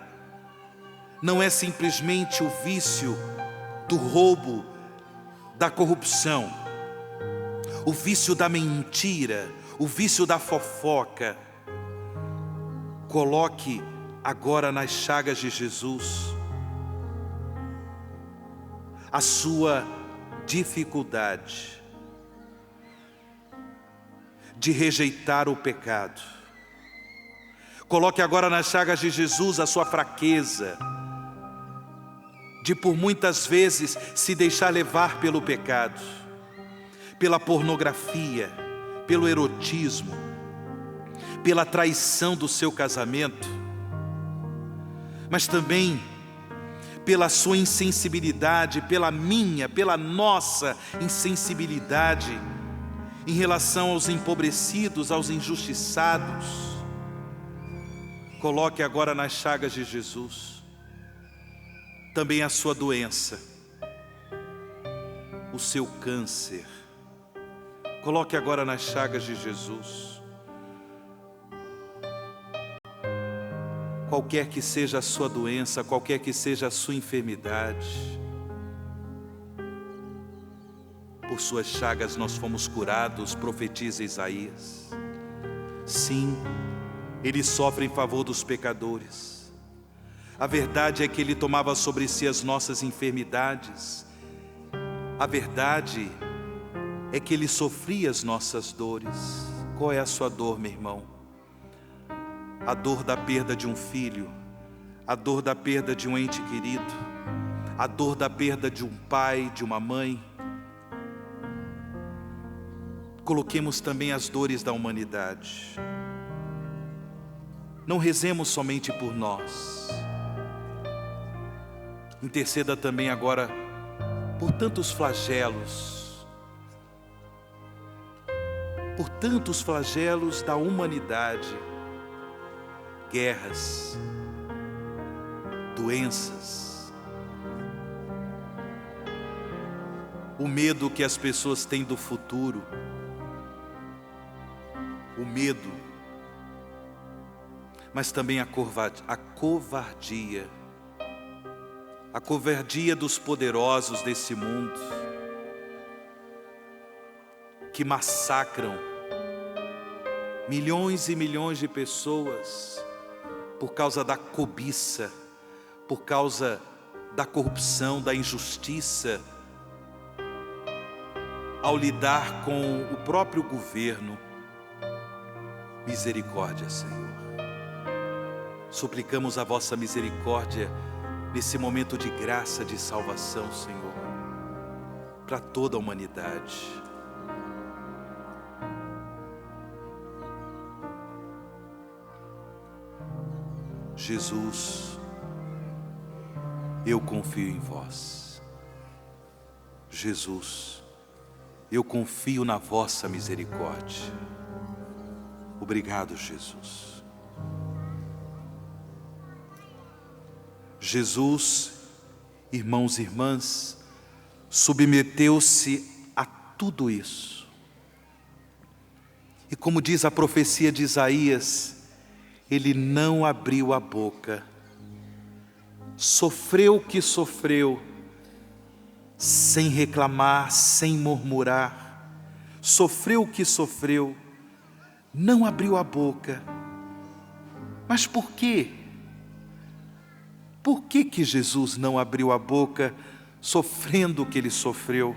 Não é simplesmente o vício do roubo, da corrupção, o vício da mentira, o vício da fofoca. Coloque agora nas chagas de Jesus a sua dificuldade de rejeitar o pecado. Coloque agora nas chagas de Jesus a sua fraqueza de por muitas vezes se deixar levar pelo pecado, pela pornografia, pelo erotismo, pela traição do seu casamento, mas também pela sua insensibilidade, pela nossa insensibilidade em relação aos empobrecidos, aos injustiçados. Coloque agora nas chagas de Jesus também a sua doença, o seu câncer. Coloque agora nas chagas de Jesus. Qualquer que seja a sua doença, qualquer que seja a sua enfermidade, por suas chagas nós fomos curados, profetiza Isaías. Sim, Ele sofre em favor dos pecadores. A verdade é que Ele tomava sobre si as nossas enfermidades. A verdade é que Ele sofria as nossas dores. Qual é a sua dor, meu irmão? A dor da perda de um filho, a dor da perda de um ente querido, a dor da perda de um pai, de uma mãe. Coloquemos também as dores da humanidade. Não rezemos somente por nós. Interceda também agora por tantos flagelos, da humanidade. Guerras, doenças, o medo que as pessoas têm do futuro, o medo, mas também a covardia dos poderosos desse mundo, que massacram milhões e milhões de pessoas, por causa da cobiça, por causa da corrupção, da injustiça, ao lidar com o próprio governo. Misericórdia, Senhor. Suplicamos a vossa misericórdia nesse momento de graça, de salvação, Senhor, para toda a humanidade. Jesus, eu confio em vós. Jesus, eu confio na vossa misericórdia. Obrigado, Jesus. Jesus, irmãos e irmãs, submeteu-se a tudo isso. E como diz a profecia de Isaías, Ele não abriu a boca, sofreu o que sofreu, sem reclamar, sem murmurar, sofreu o que sofreu, não abriu a boca. Mas por quê? Por que Jesus não abriu a boca, sofrendo o que Ele sofreu?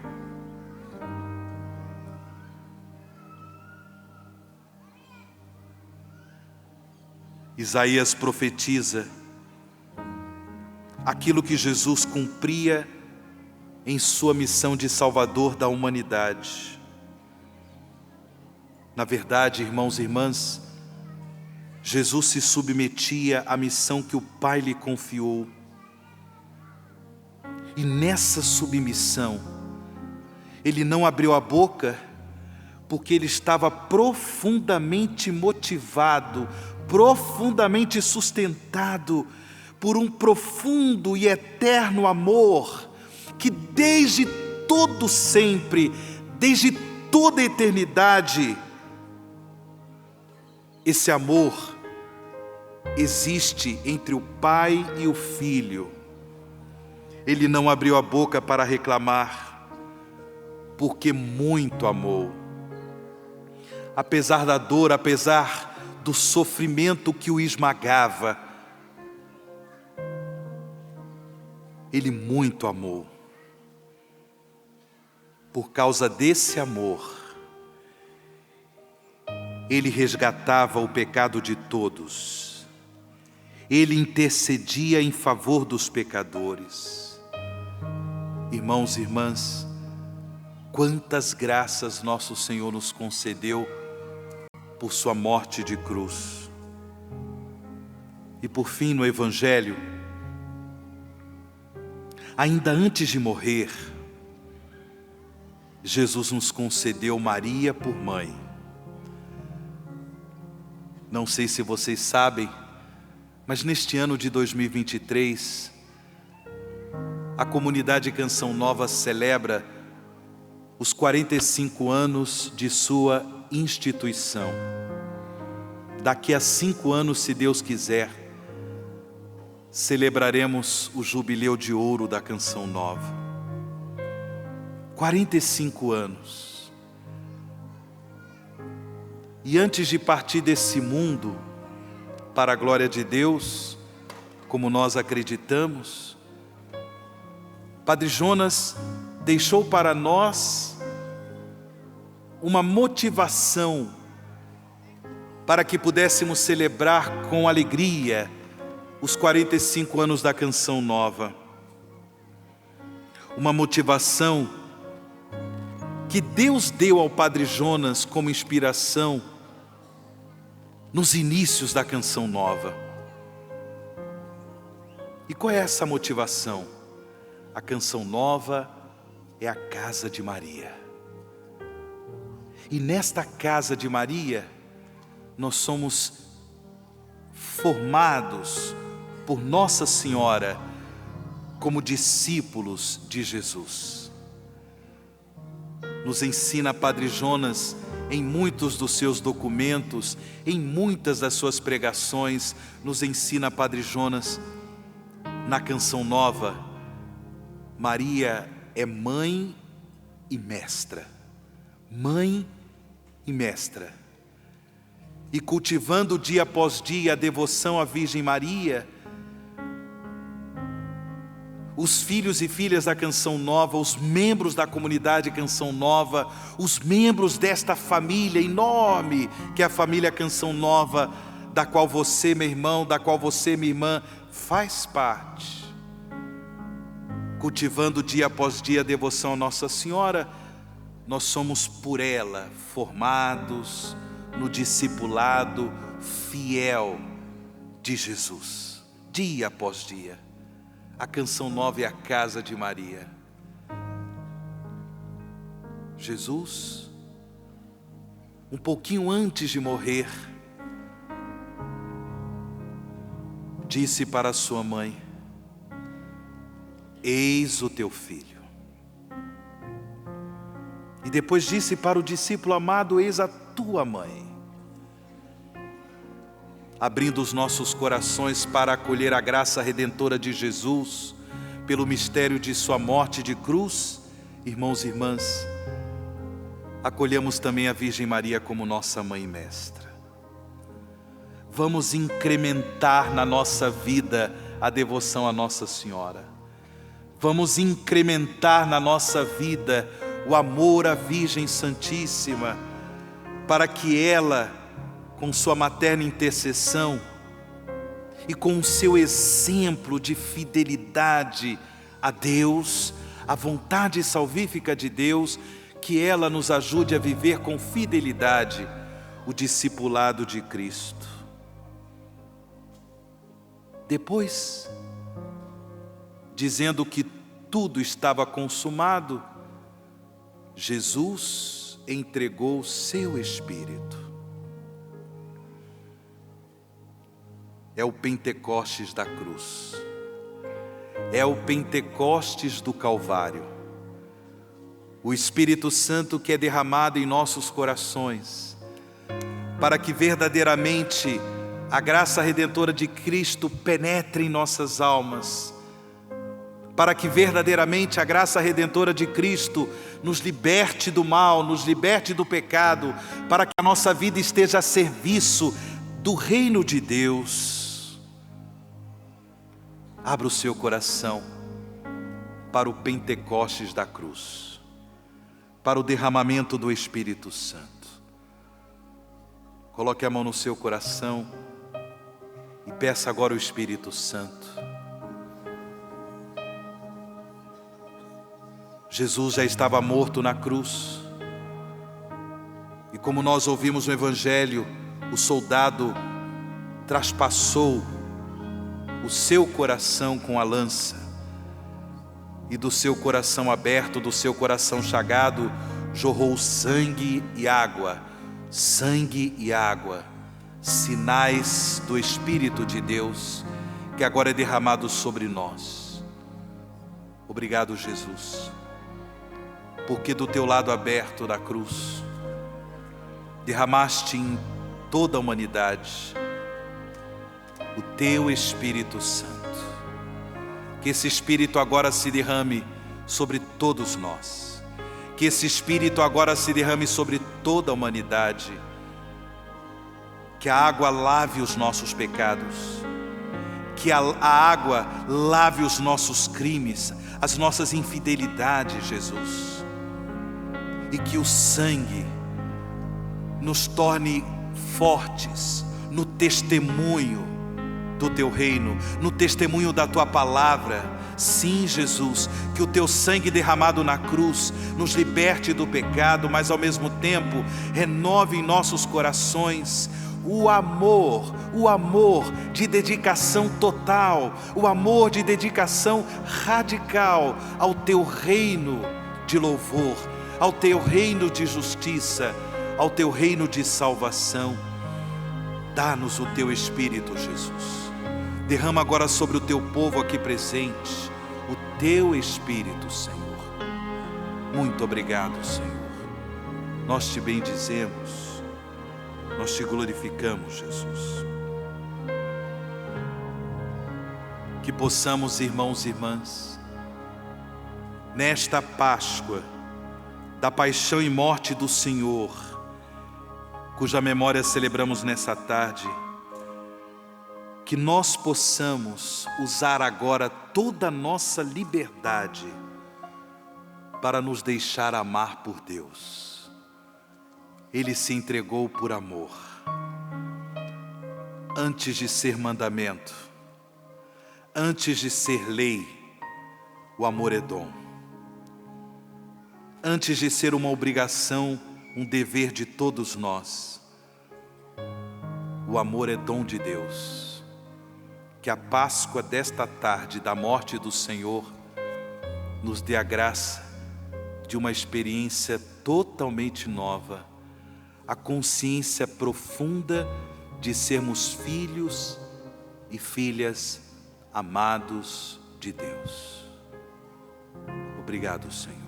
Isaías profetiza aquilo que Jesus cumpria em sua missão de Salvador da humanidade. Na verdade, irmãos e irmãs, Jesus se submetia à missão que o Pai lhe confiou. E nessa submissão, Ele não abriu a boca, porque Ele estava profundamente motivado, profundamente sustentado por um profundo e eterno amor que desde todo sempre, desde toda a eternidade, esse amor existe entre o Pai e o Filho. Ele não abriu a boca para reclamar, porque muito amou. Apesar da dor, apesar do sofrimento que o esmagava, Ele muito amou. Por causa desse amor, Ele resgatava o pecado de todos. Ele intercedia em favor dos pecadores. Irmãos e irmãs, quantas graças nosso Senhor nos concedeu por sua morte de cruz. E por fim, no Evangelho, ainda antes de morrer, Jesus nos concedeu Maria por mãe. Não sei se vocês sabem, mas neste ano de 2023, a comunidade Canção Nova celebra os 45 anos de sua instituição. Daqui a 5 anos, se Deus quiser, celebraremos o jubileu de ouro da Canção Nova. 45 anos. E antes de partir desse mundo, para a glória de Deus, como nós acreditamos, Padre Jonas deixou para nós uma motivação para que pudéssemos celebrar com alegria os 45 anos da Canção Nova. Uma motivação que Deus deu ao Padre Jonas como inspiração nos inícios da Canção Nova. E qual é essa motivação? A Canção Nova é a casa de Maria. E nesta casa de Maria, nós somos formados por Nossa Senhora como discípulos de Jesus. Nos ensina Padre Jonas em muitos dos seus documentos, em muitas das suas pregações, nos ensina Padre Jonas, na Canção Nova, Maria é mãe e mestra. Mãe e mestra. E cultivando dia após dia a devoção à Virgem Maria, os filhos e filhas da Canção Nova, os membros da comunidade Canção Nova, os membros desta família enorme, que é a família Canção Nova, da qual você, meu irmão, da qual você, minha irmã, faz parte. Cultivando dia após dia a devoção a Nossa Senhora, nós somos por ela formados no discipulado fiel de Jesus, dia após dia. A Canção Nova é a casa de Maria. Jesus, um pouquinho antes de morrer, disse para sua mãe: eis o teu filho. E depois disse para o discípulo amado: eis a tua mãe. Abrindo os nossos corações para acolher a graça redentora de Jesus, pelo mistério de sua morte de cruz, irmãos e irmãs, acolhemos também a Virgem Maria como nossa mãe e mestra. Vamos incrementar na nossa vida a devoção a Nossa Senhora. Vamos incrementar na nossa vida o amor à Virgem Santíssima, para que ela, com sua materna intercessão e com o seu exemplo de fidelidade a Deus, à vontade salvífica de Deus, que ela nos ajude a viver com fidelidade o discipulado de Cristo. Depois, dizendo que tudo estava consumado, Jesus entregou seu Espírito. É o Pentecostes da cruz. É o Pentecostes do Calvário. O Espírito Santo que é derramado em nossos corações, para que verdadeiramente a graça redentora de Cristo penetre em nossas almas, para que verdadeiramente a graça redentora de Cristo nos liberte do mal, nos liberte do pecado, para que a nossa vida esteja a serviço do reino de Deus. Abra o seu coração para o Pentecostes da cruz. para o derramamento do Espírito Santo. Coloque a mão no seu coração e peça agora o Espírito Santo. Jesus já estava morto na cruz. E como nós ouvimos no Evangelho, o soldado traspassou o seu coração com a lança. E do seu coração aberto, do seu coração chagado, jorrou sangue e água. Sangue e água, sinais do Espírito de Deus, que agora é derramado sobre nós. Obrigado, Jesus, porque do teu lado aberto da cruz, derramaste em toda a humanidade o teu Espírito Santo. Que esse Espírito agora se derrame sobre todos nós. Que esse Espírito agora se derrame sobre toda a humanidade. Que a água lave os nossos pecados. Que a água lave os nossos crimes, as nossas infidelidades, Jesus. E que o sangue nos torne fortes no testemunho do teu reino, no testemunho da tua palavra. Sim, Jesus, que o teu sangue derramado na cruz nos liberte do pecado, mas ao mesmo tempo renove em nossos corações o amor de dedicação total, o amor de dedicação radical ao teu reino de louvor, ao teu reino de justiça, ao teu reino de salvação. Dá-nos o teu Espírito, Jesus. Derrama agora sobre o teu povo aqui presente o teu Espírito, Senhor. Muito obrigado, Senhor. Nós te bendizemos, nós te glorificamos, Jesus. Que possamos, irmãos e irmãs, nesta Páscoa da paixão e morte do Senhor, cuja memória celebramos nessa tarde, que nós possamos usar agora toda a nossa liberdade para nos deixar amar por Deus. Ele se entregou por amor. Antes de ser mandamento, antes de ser lei, o amor é dom. Antes de ser uma obrigação, um dever de todos nós, o amor é dom de Deus. Que a Páscoa desta tarde, da morte do Senhor, nos dê a graça de uma experiência totalmente nova, a consciência profunda de sermos filhos e filhas amados de Deus. Obrigado, Senhor.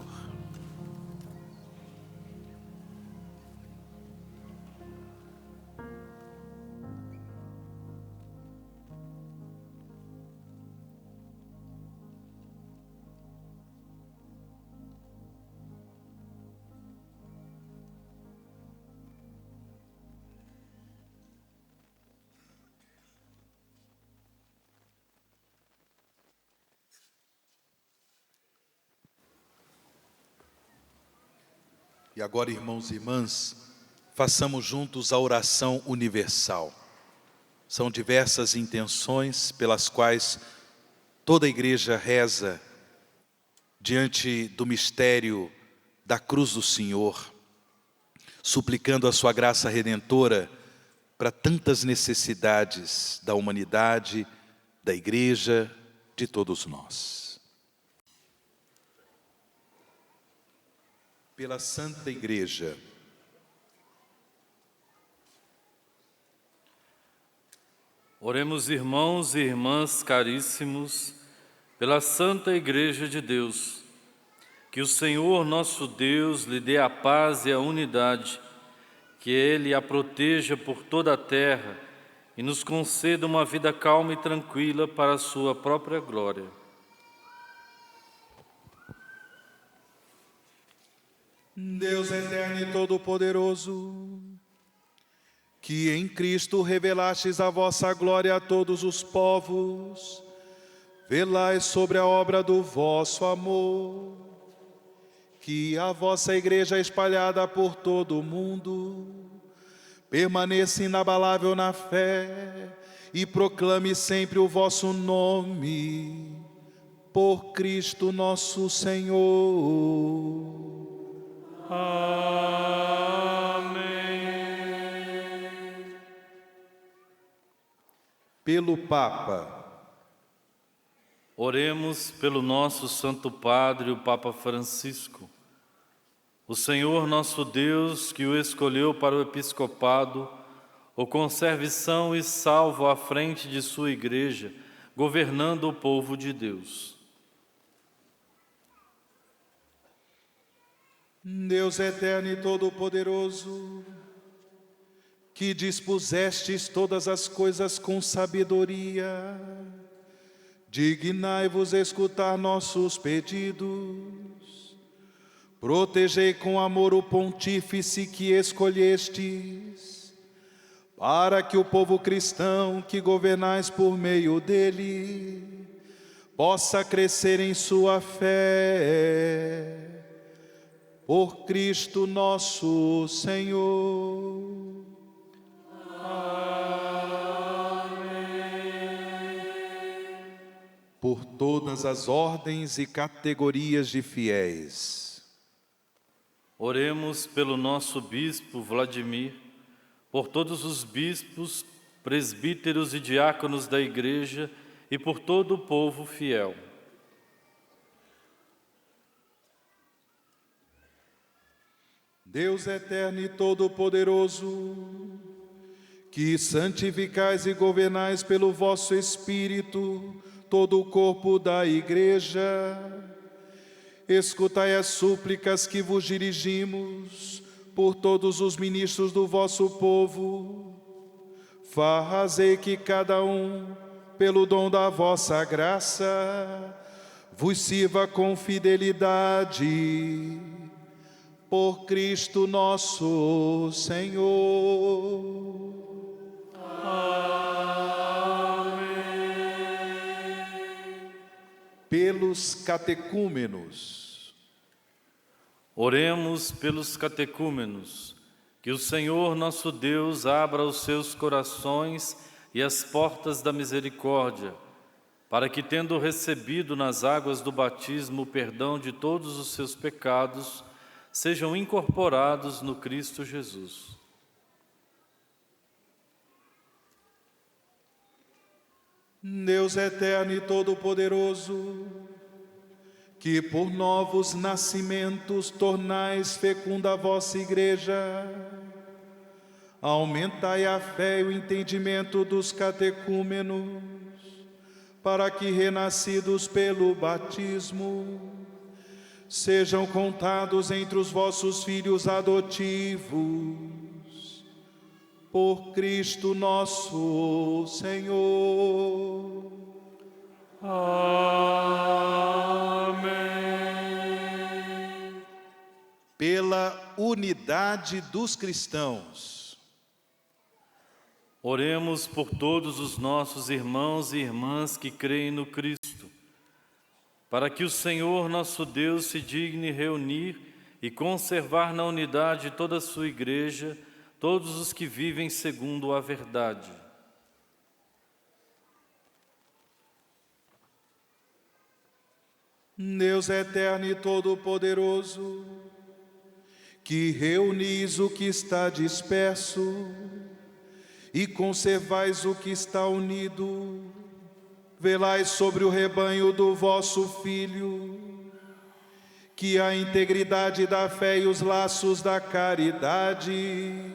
E agora, irmãos e irmãs, façamos juntos a oração universal. São diversas intenções pelas quais toda a igreja reza diante do mistério da cruz do Senhor, suplicando a sua graça redentora para tantas necessidades da humanidade, da igreja, de todos nós. Pela Santa Igreja, oremos, irmãos e irmãs caríssimos, pela Santa Igreja de Deus, que o Senhor nosso Deus lhe dê a paz e a unidade, que Ele a proteja por toda a terra e nos conceda uma vida calma e tranquila para a sua própria glória. Deus eterno e todo-poderoso, que em Cristo revelastes a vossa glória a todos os povos, velai sobre a obra do vosso amor, que a vossa igreja espalhada por todo o mundo permaneça inabalável na fé e proclame sempre o vosso nome, por Cristo nosso Senhor. Amém. Pelo Papa. Oremos pelo nosso Santo Padre, o Papa Francisco. O Senhor nosso Deus, que o escolheu para o episcopado, o conserve são e salvo à frente de sua igreja, governando o povo de Deus. Deus eterno e todo-poderoso, que dispusestes todas as coisas com sabedoria, dignai-vos escutar nossos pedidos. Protegei com amor o pontífice que escolhestes, para que o povo cristão que governais por meio dele possa crescer em sua fé. Por Cristo nosso Senhor. Por todas as ordens e categorias de fiéis. Oremos pelo nosso bispo Vladimir, por todos os bispos, presbíteros e diáconos da igreja e por todo o povo fiel. Deus eterno e todo-poderoso, que santificais e governais pelo vosso Espírito todo o corpo da Igreja, escutai as súplicas que vos dirigimos por todos os ministros do vosso povo. Fazei que cada um, pelo dom da vossa graça, vos sirva com fidelidade. Por Cristo nosso Senhor. Pelos catecúmenos. Oremos pelos catecúmenos, que o Senhor nosso Deus abra os seus corações e as portas da misericórdia, para que, tendo recebido nas águas do batismo o perdão de todos os seus pecados, sejam incorporados no Cristo Jesus. Deus eterno e todo-poderoso, que por novos nascimentos tornais fecunda a vossa igreja, aumentai a fé e o entendimento dos catecúmenos, para que, renascidos pelo batismo, sejam contados entre os vossos filhos adotivos, por Cristo nosso Senhor. Amém. Pela unidade dos cristãos. Oremos por todos os nossos irmãos e irmãs que creem no Cristo, para que o Senhor nosso Deus se digne reunir e conservar na unidade toda a sua igreja, todos os que vivem segundo a verdade. Deus eterno e todo-poderoso, que reunis o que está disperso e conservais o que está unido, velai sobre o rebanho do vosso Filho, que a integridade da fé e os laços da caridade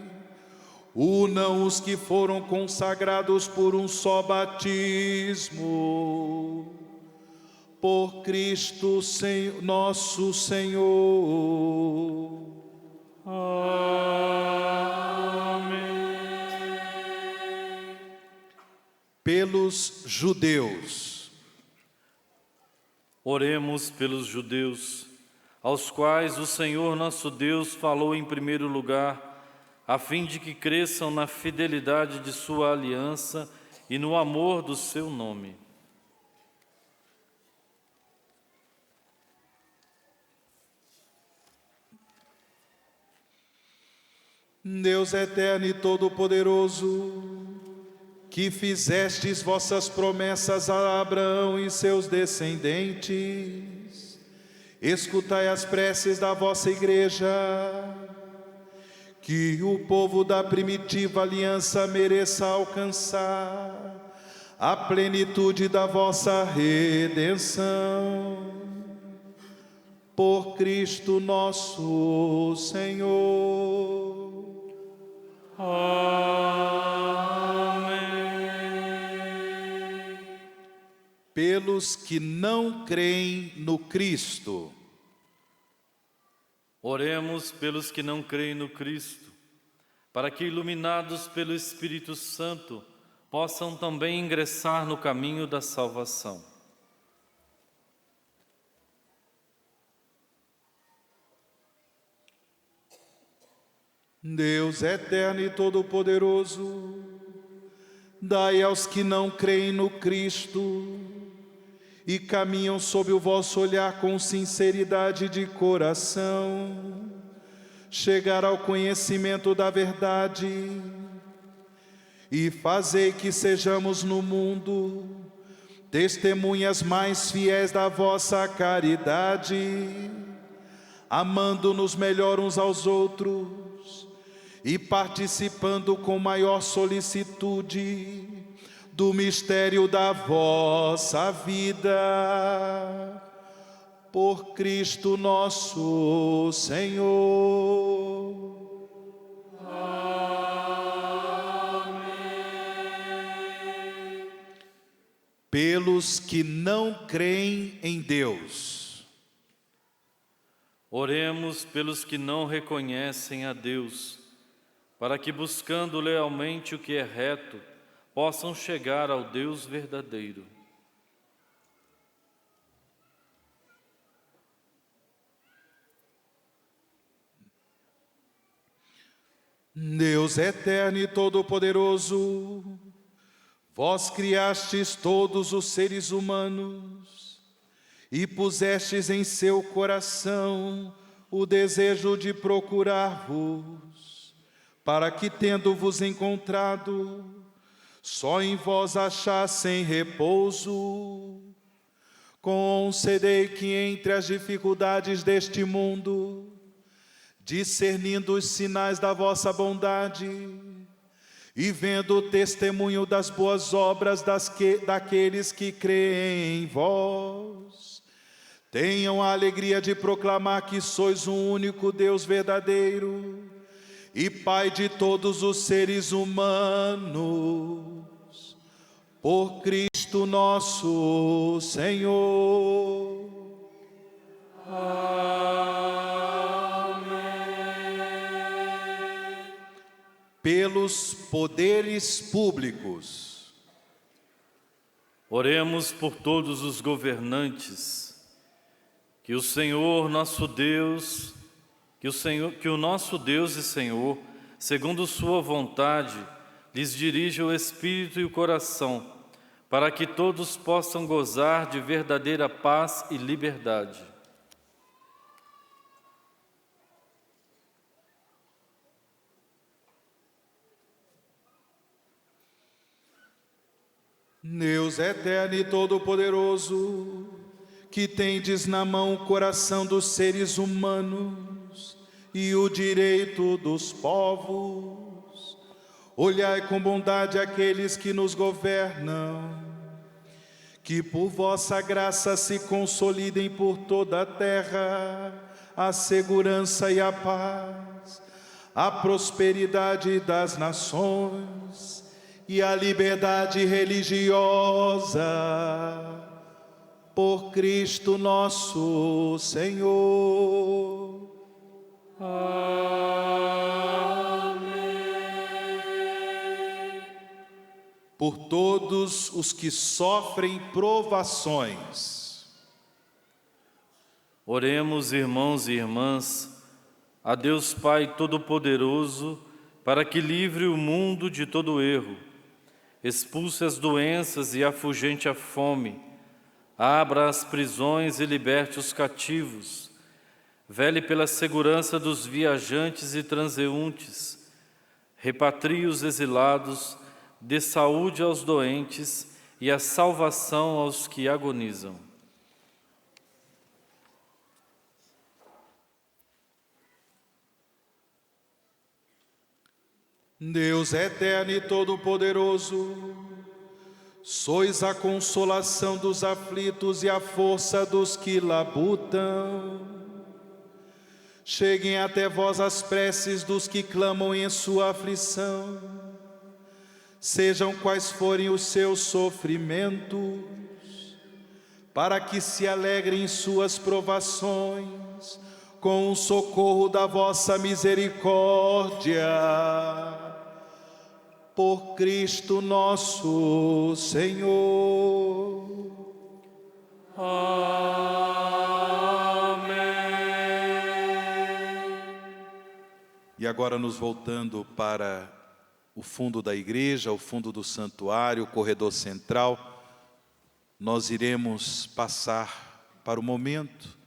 unam os que foram consagrados por um só batismo. Por Cristo nosso Senhor. Amém. Pelos judeus. Oremos pelos judeus, aos quais o Senhor nosso Deus falou em primeiro lugar, a fim de que cresçam na fidelidade de sua aliança e no amor do seu nome. Deus eterno e todo-poderoso, que fizestes vossas promessas a Abraão e seus descendentes, escutai as preces da vossa igreja, que o povo da primitiva aliança mereça alcançar a plenitude da vossa redenção. Por Cristo nosso Senhor. Amém. Pelos que não creem no Cristo. Oremos pelos que não creem no Cristo, para que, iluminados pelo Espírito Santo, possam também ingressar no caminho da salvação. Deus eterno e todo-poderoso, dai aos que não creem no Cristo e caminham sob o vosso olhar com sinceridade de coração, chegar ao conhecimento da verdade, e fazei que sejamos no mundo testemunhas mais fiéis da vossa caridade, amando-nos melhor uns aos outros e participando com maior solicitude do mistério da vossa vida. Por Cristo nosso Senhor. Pelos que não creem em Deus. Oremos pelos que não reconhecem a Deus, para que, buscando lealmente o que é reto, possam chegar ao Deus verdadeiro. Deus eterno e todo-poderoso, vós criastes todos os seres humanos e pusestes em seu coração o desejo de procurar-vos, para que, tendo-vos encontrado, só em vós achassem repouso. Concedei que entre as dificuldades deste mundo, discernindo os sinais da vossa bondade e vendo o testemunho das boas obras daqueles que creem em vós, tenham a alegria de proclamar que sois o único Deus verdadeiro e Pai de todos os seres humanos. Por Cristo nosso Senhor. Pelos poderes públicos. Oremos por todos os governantes, que o Senhor nosso Deus, que o nosso Deus e Senhor, segundo sua vontade, lhes dirija o espírito e o coração, para que todos possam gozar de verdadeira paz e liberdade. Deus eterno e todo-poderoso, que tendes na mão o coração dos seres humanos e o direito dos povos, olhai com bondade aqueles que nos governam, que por vossa graça se consolidem por toda a terra a segurança e a paz, a prosperidade das nações e a liberdade religiosa, por Cristo nosso Senhor. Amém. Por todos os que sofrem provações. Oremos, irmãos e irmãs, a Deus Pai Todo-Poderoso, para que livre o mundo de todo erro, expulse as doenças e afugente a fome, abra as prisões e liberte os cativos, vele pela segurança dos viajantes e transeuntes, repatrie os exilados, dê saúde aos doentes e a salvação aos que agonizam. Deus eterno e todo-poderoso, sois a consolação dos aflitos e a força dos que labutam. Cheguem até vós as preces dos que clamam em sua aflição. Sejam quais forem os seus sofrimentos, para que se alegrem em suas provações, com o socorro da vossa misericórdia. Por Cristo nosso Senhor. Amém. E agora nos voltando para o fundo da igreja, o fundo do santuário, o corredor central, nós iremos passar para o momento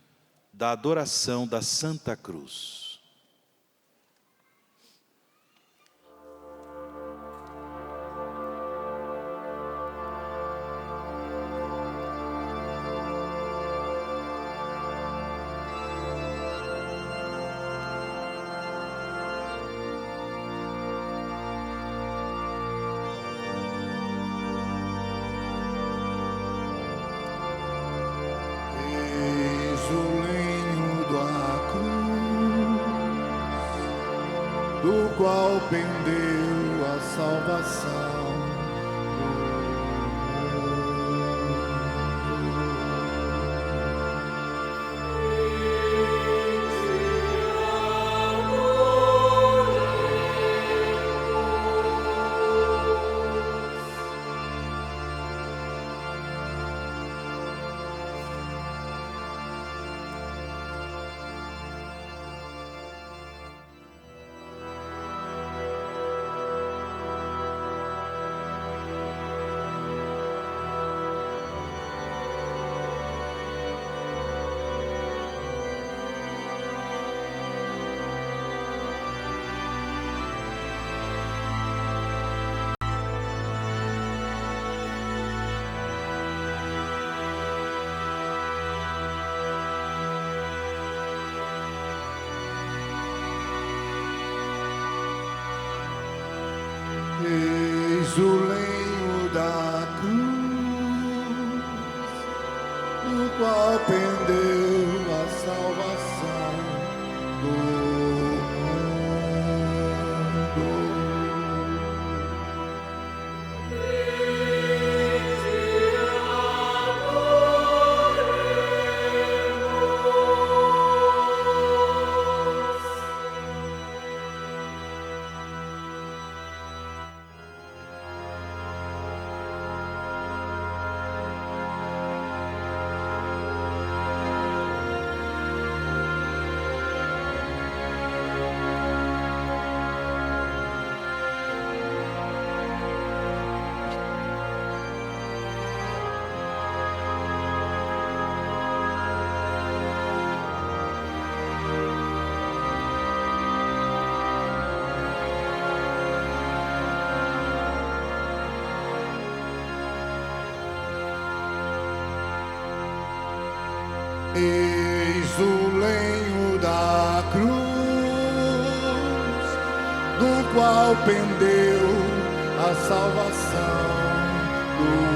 da adoração da Santa Cruz. Do qual pendeu a salvação do Eis o lenho da cruz, no qual pendeu a salvação do mundo. Eis o lenho da cruz, do qual pendeu a salvação do mundo.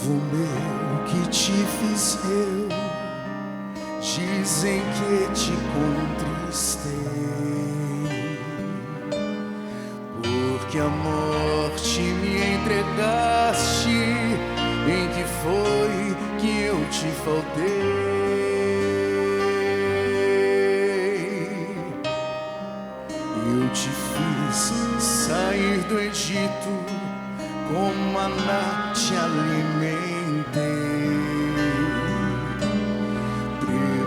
povo meu que te fiz eu, dizem que te contristei, porque a morte me entregaste, em que foi que eu te faltei. Eu te fiz sair do Egito, com maná te alimentei,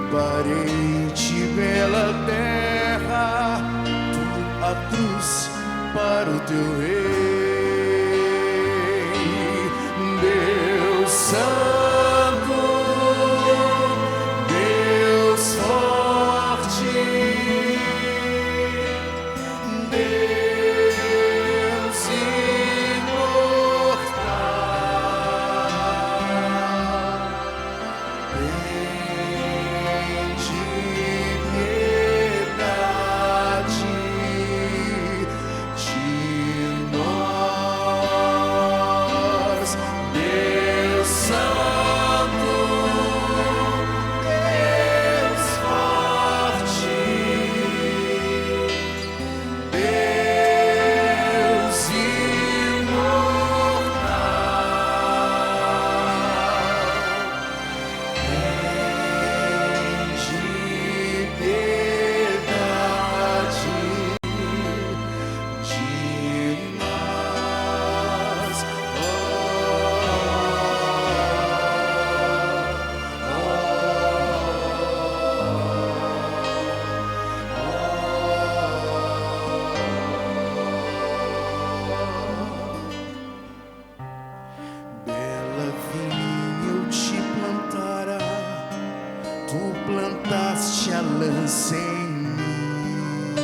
preparei-te bela terra, tu a cruz para o teu rei. Deus Santo, Deus forte, Deus imortal, tende piedade de nós. Deus Santo, Deus forte, Deus imortal, tende piedade de nós. Bela vinha eu te plantara, tu plantaste a lança em mim,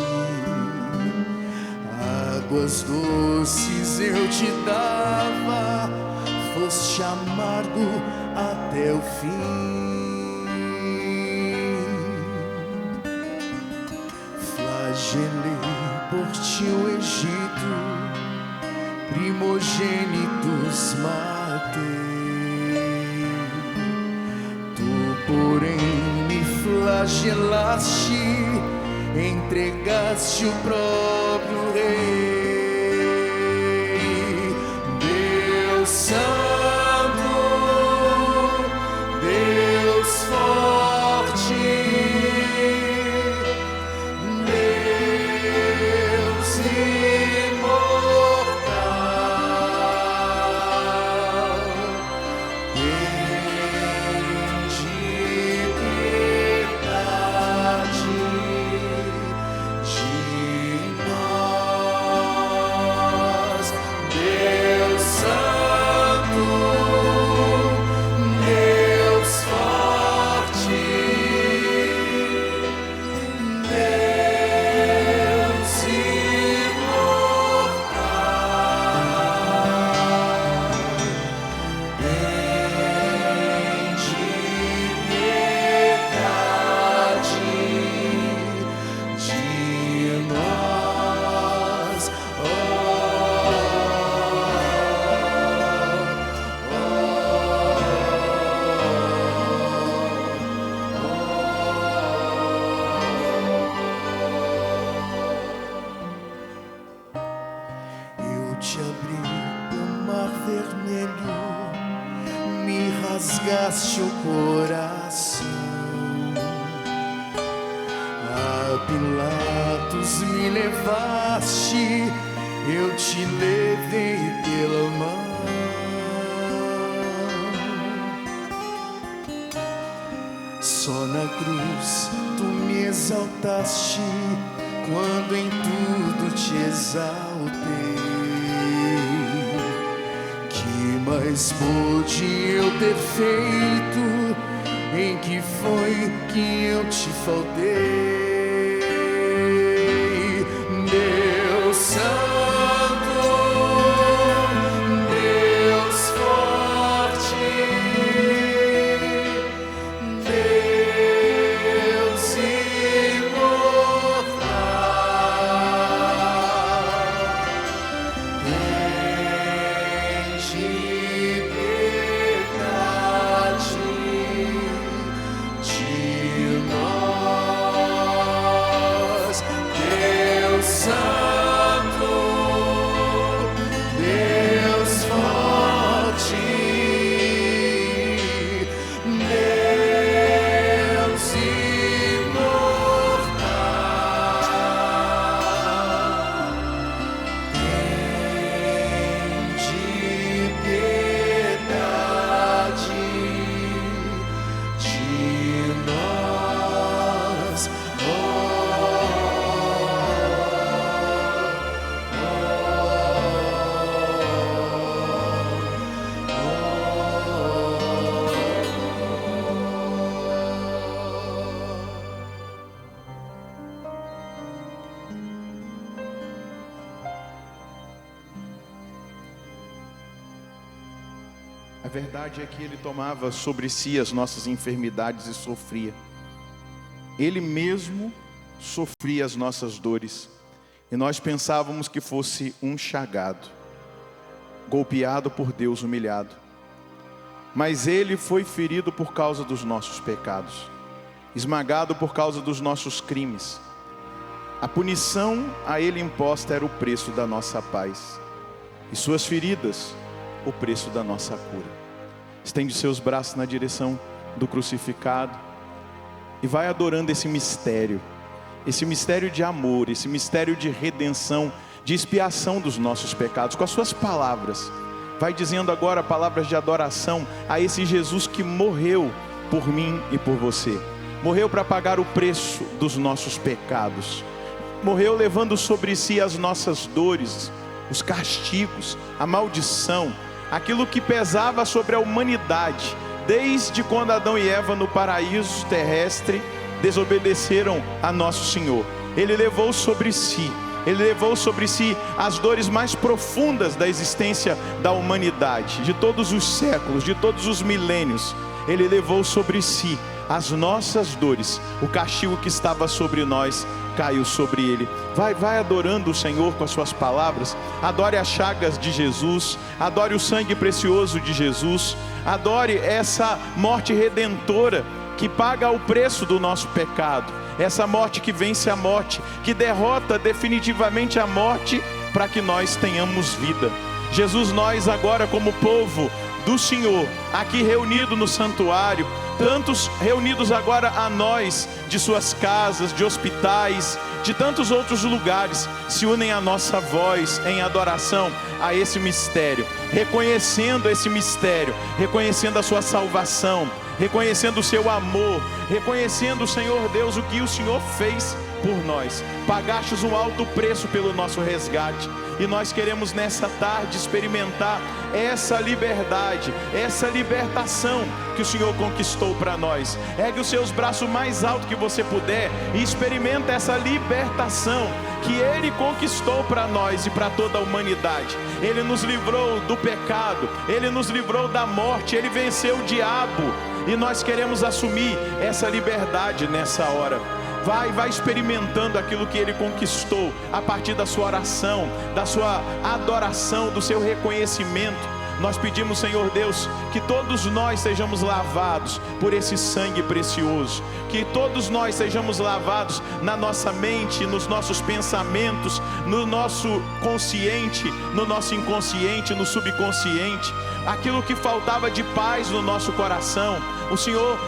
águas doces eu te dava, foste amargo até o fim. Flagelei por ti o Egito, primogênitos matei. Tu, porém, me flagelaste, entregaste o próprio rei. Deus Santo, Deus forte, Deus imortal, tende piedade de nós. Deus Santo, Deus forte, Deus imortal, tende piedade de nós. Eu te abri o mar vermelho, me rasgaste o coração. A Pilatos me levaste, eu te levei pela mão. Só na cruz tu me exaltaste, quando em tudo te exaltei. Que mais pude eu ter feito, em que foi que eu te faltei? Deus Santo, Deus forte, Deus imortal, tende piedade A verdade é que Ele tomava sobre si as nossas enfermidades e sofria. Ele mesmo sofria as nossas dores. E nós pensávamos que fosse um chagado, golpeado por Deus, humilhado. Mas Ele foi ferido por causa dos nossos pecados, esmagado por causa dos nossos crimes. A punição a Ele imposta era o preço da nossa paz, e suas feridas, o preço da nossa cura. Estende seus braços na direção do crucificado e vai adorando esse mistério de amor, esse mistério de redenção, de expiação dos nossos pecados, com as suas palavras. Vai dizendo agora palavras de adoração a esse Jesus que morreu por mim e por você. Morreu para pagar o preço dos nossos pecados. Morreu levando sobre si as nossas dores, os castigos, a maldição, aquilo que pesava sobre a humanidade, desde quando Adão e Eva no paraíso terrestre desobedeceram a nosso Senhor. Ele levou sobre si as dores mais profundas da existência da humanidade, de todos os séculos, de todos os milênios. Ele levou sobre si as nossas dores, o castigo que estava sobre nós caiu sobre Ele. Vai adorando o Senhor com as suas palavras. Adore as chagas de Jesus, adore o sangue precioso de Jesus, adore essa morte redentora que paga o preço do nosso pecado, essa morte que vence a morte, que derrota definitivamente a morte para que nós tenhamos vida. Jesus, nós agora como povo do Senhor, aqui reunido no santuário, tantos reunidos agora a nós, de suas casas, de hospitais, de tantos outros lugares, se unem a nossa voz em adoração a esse mistério, reconhecendo esse mistério, reconhecendo a sua salvação, reconhecendo o seu amor, reconhecendo, Senhor Deus, o que o Senhor fez por nós. Pagastes um alto preço pelo nosso resgate, e nós queremos nessa tarde experimentar essa liberdade, essa libertação que o Senhor conquistou para nós. Ergue os seus braços mais alto que você puder e experimenta essa libertação que Ele conquistou para nós e para toda a humanidade. Ele nos livrou do pecado, Ele nos livrou da morte, Ele venceu o diabo, e nós queremos assumir essa liberdade nessa hora. Vai experimentando aquilo que Ele conquistou a partir da sua oração, da sua adoração, do seu reconhecimento. Nós pedimos, Senhor Deus, que todos nós sejamos lavados por esse sangue precioso, que todos nós sejamos lavados na nossa mente, nos nossos pensamentos, no nosso consciente, no nosso inconsciente, no subconsciente, aquilo que faltava de paz no nosso coração. O Senhor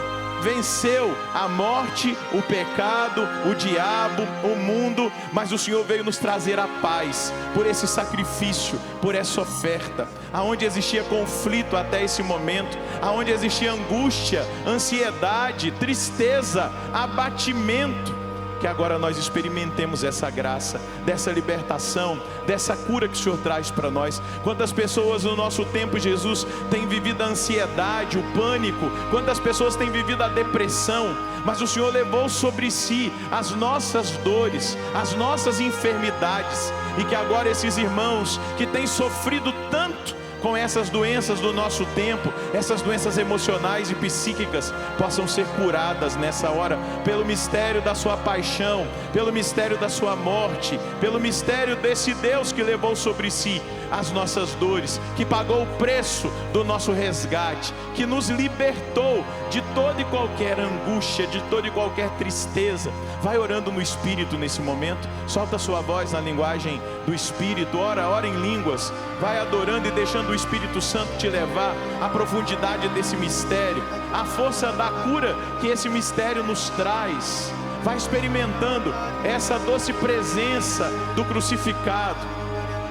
venceu a morte, o pecado, o diabo, o mundo, mas o Senhor veio nos trazer a paz por esse sacrifício, por essa oferta. Aonde existia conflito até esse momento, aonde existia angústia, ansiedade, tristeza, abatimento, que agora nós experimentemos essa graça, dessa libertação, dessa cura que o Senhor traz para nós. Quantas pessoas no nosso tempo, Jesus, têm vivido a ansiedade, o pânico, quantas pessoas têm vivido a depressão, mas o Senhor levou sobre si as nossas dores, as nossas enfermidades, e que agora esses irmãos que têm sofrido tanto com essas doenças do nosso tempo, essas doenças emocionais e psíquicas, possam ser curadas nessa hora, pelo mistério da sua paixão, pelo mistério da sua morte, pelo mistério desse Deus que levou sobre si as nossas dores, que pagou o preço do nosso resgate, que nos libertou de toda e qualquer angústia, de toda e qualquer tristeza. Vai orando no Espírito nesse momento, solta a sua voz na linguagem do Espírito, ora em línguas, vai adorando e deixando o Espírito Santo te levar à profundidade desse mistério, a força da cura que esse mistério nos traz. Vai experimentando essa doce presença do crucificado,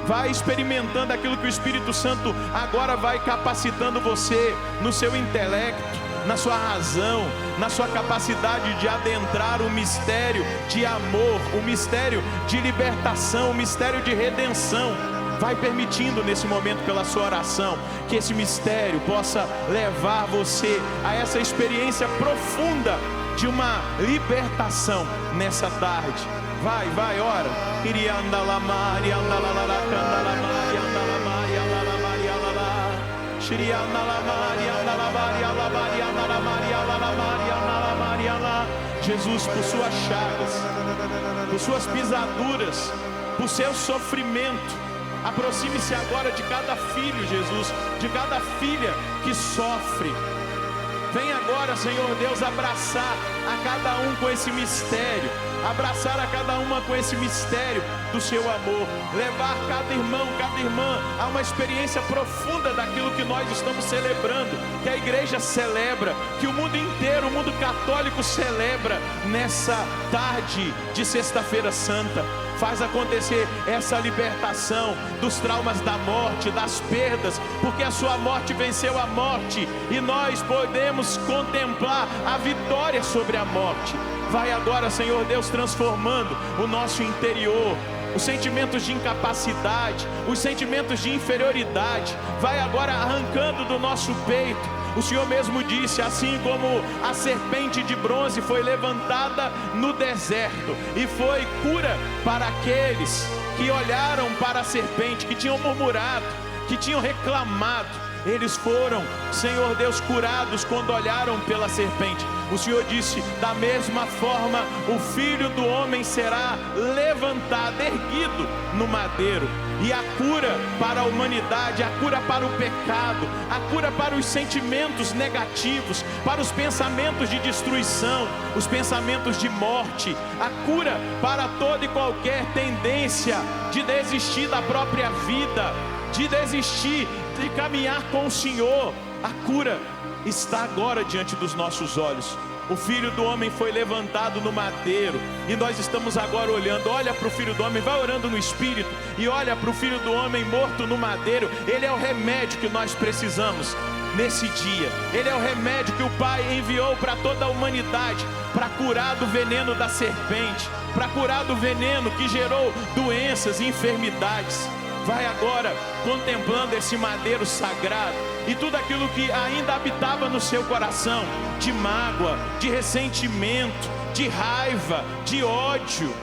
vai experimentando aquilo que o Espírito Santo agora vai capacitando você no seu intelecto, na sua razão, na sua capacidade de adentrar o mistério de amor, o mistério de libertação, o mistério de redenção. Vai permitindo nesse momento, pela sua oração, que esse mistério possa levar você a essa experiência profunda de uma libertação nessa tarde. Vai, ora. Jesus, por suas chagas, por suas pisaduras, por seu sofrimento, aproxime-se agora de cada filho, Jesus, de cada filha que sofre. Vem agora, Senhor Deus, abraçar a cada um com esse mistério, abraçar a cada uma com esse mistério do seu amor, levar cada irmão, cada irmã a uma experiência profunda daquilo que nós estamos celebrando, que a igreja celebra, que o mundo inteiro, o mundo católico celebra nessa tarde de Sexta-feira Santa. Faz acontecer essa libertação dos traumas da morte, das perdas, porque a sua morte venceu a morte e nós podemos contemplar a vitória sobre a morte. Vai agora, Senhor Deus, transformando o nosso interior, os sentimentos de incapacidade, os sentimentos de inferioridade, vai agora arrancando do nosso peito. O Senhor mesmo disse, assim como a serpente de bronze foi levantada no deserto e foi cura para aqueles que olharam para a serpente, que tinham murmurado, que tinham reclamado, eles foram, Senhor Deus, curados quando olharam pela serpente. O Senhor disse, da mesma forma, o Filho do Homem será levantado, erguido no madeiro. E a cura para a humanidade, a cura para o pecado, a cura para os sentimentos negativos, para os pensamentos de destruição, os pensamentos de morte, a cura para toda e qualquer tendência de desistir da própria vida, de desistir de caminhar com o Senhor. A cura está agora diante dos nossos olhos. O Filho do Homem foi levantado no madeiro e nós estamos agora olhando. Olha para o Filho do Homem, vai orando no Espírito e olha para o Filho do Homem morto no madeiro. Ele é o remédio que nós precisamos nesse dia. Ele é o remédio que o Pai enviou para toda a humanidade, para curar do veneno da serpente, para curar do veneno que gerou doenças e enfermidades. Vai agora contemplando esse madeiro sagrado e tudo aquilo que ainda habitava no seu coração, de mágoa, de ressentimento, de raiva, de ódio.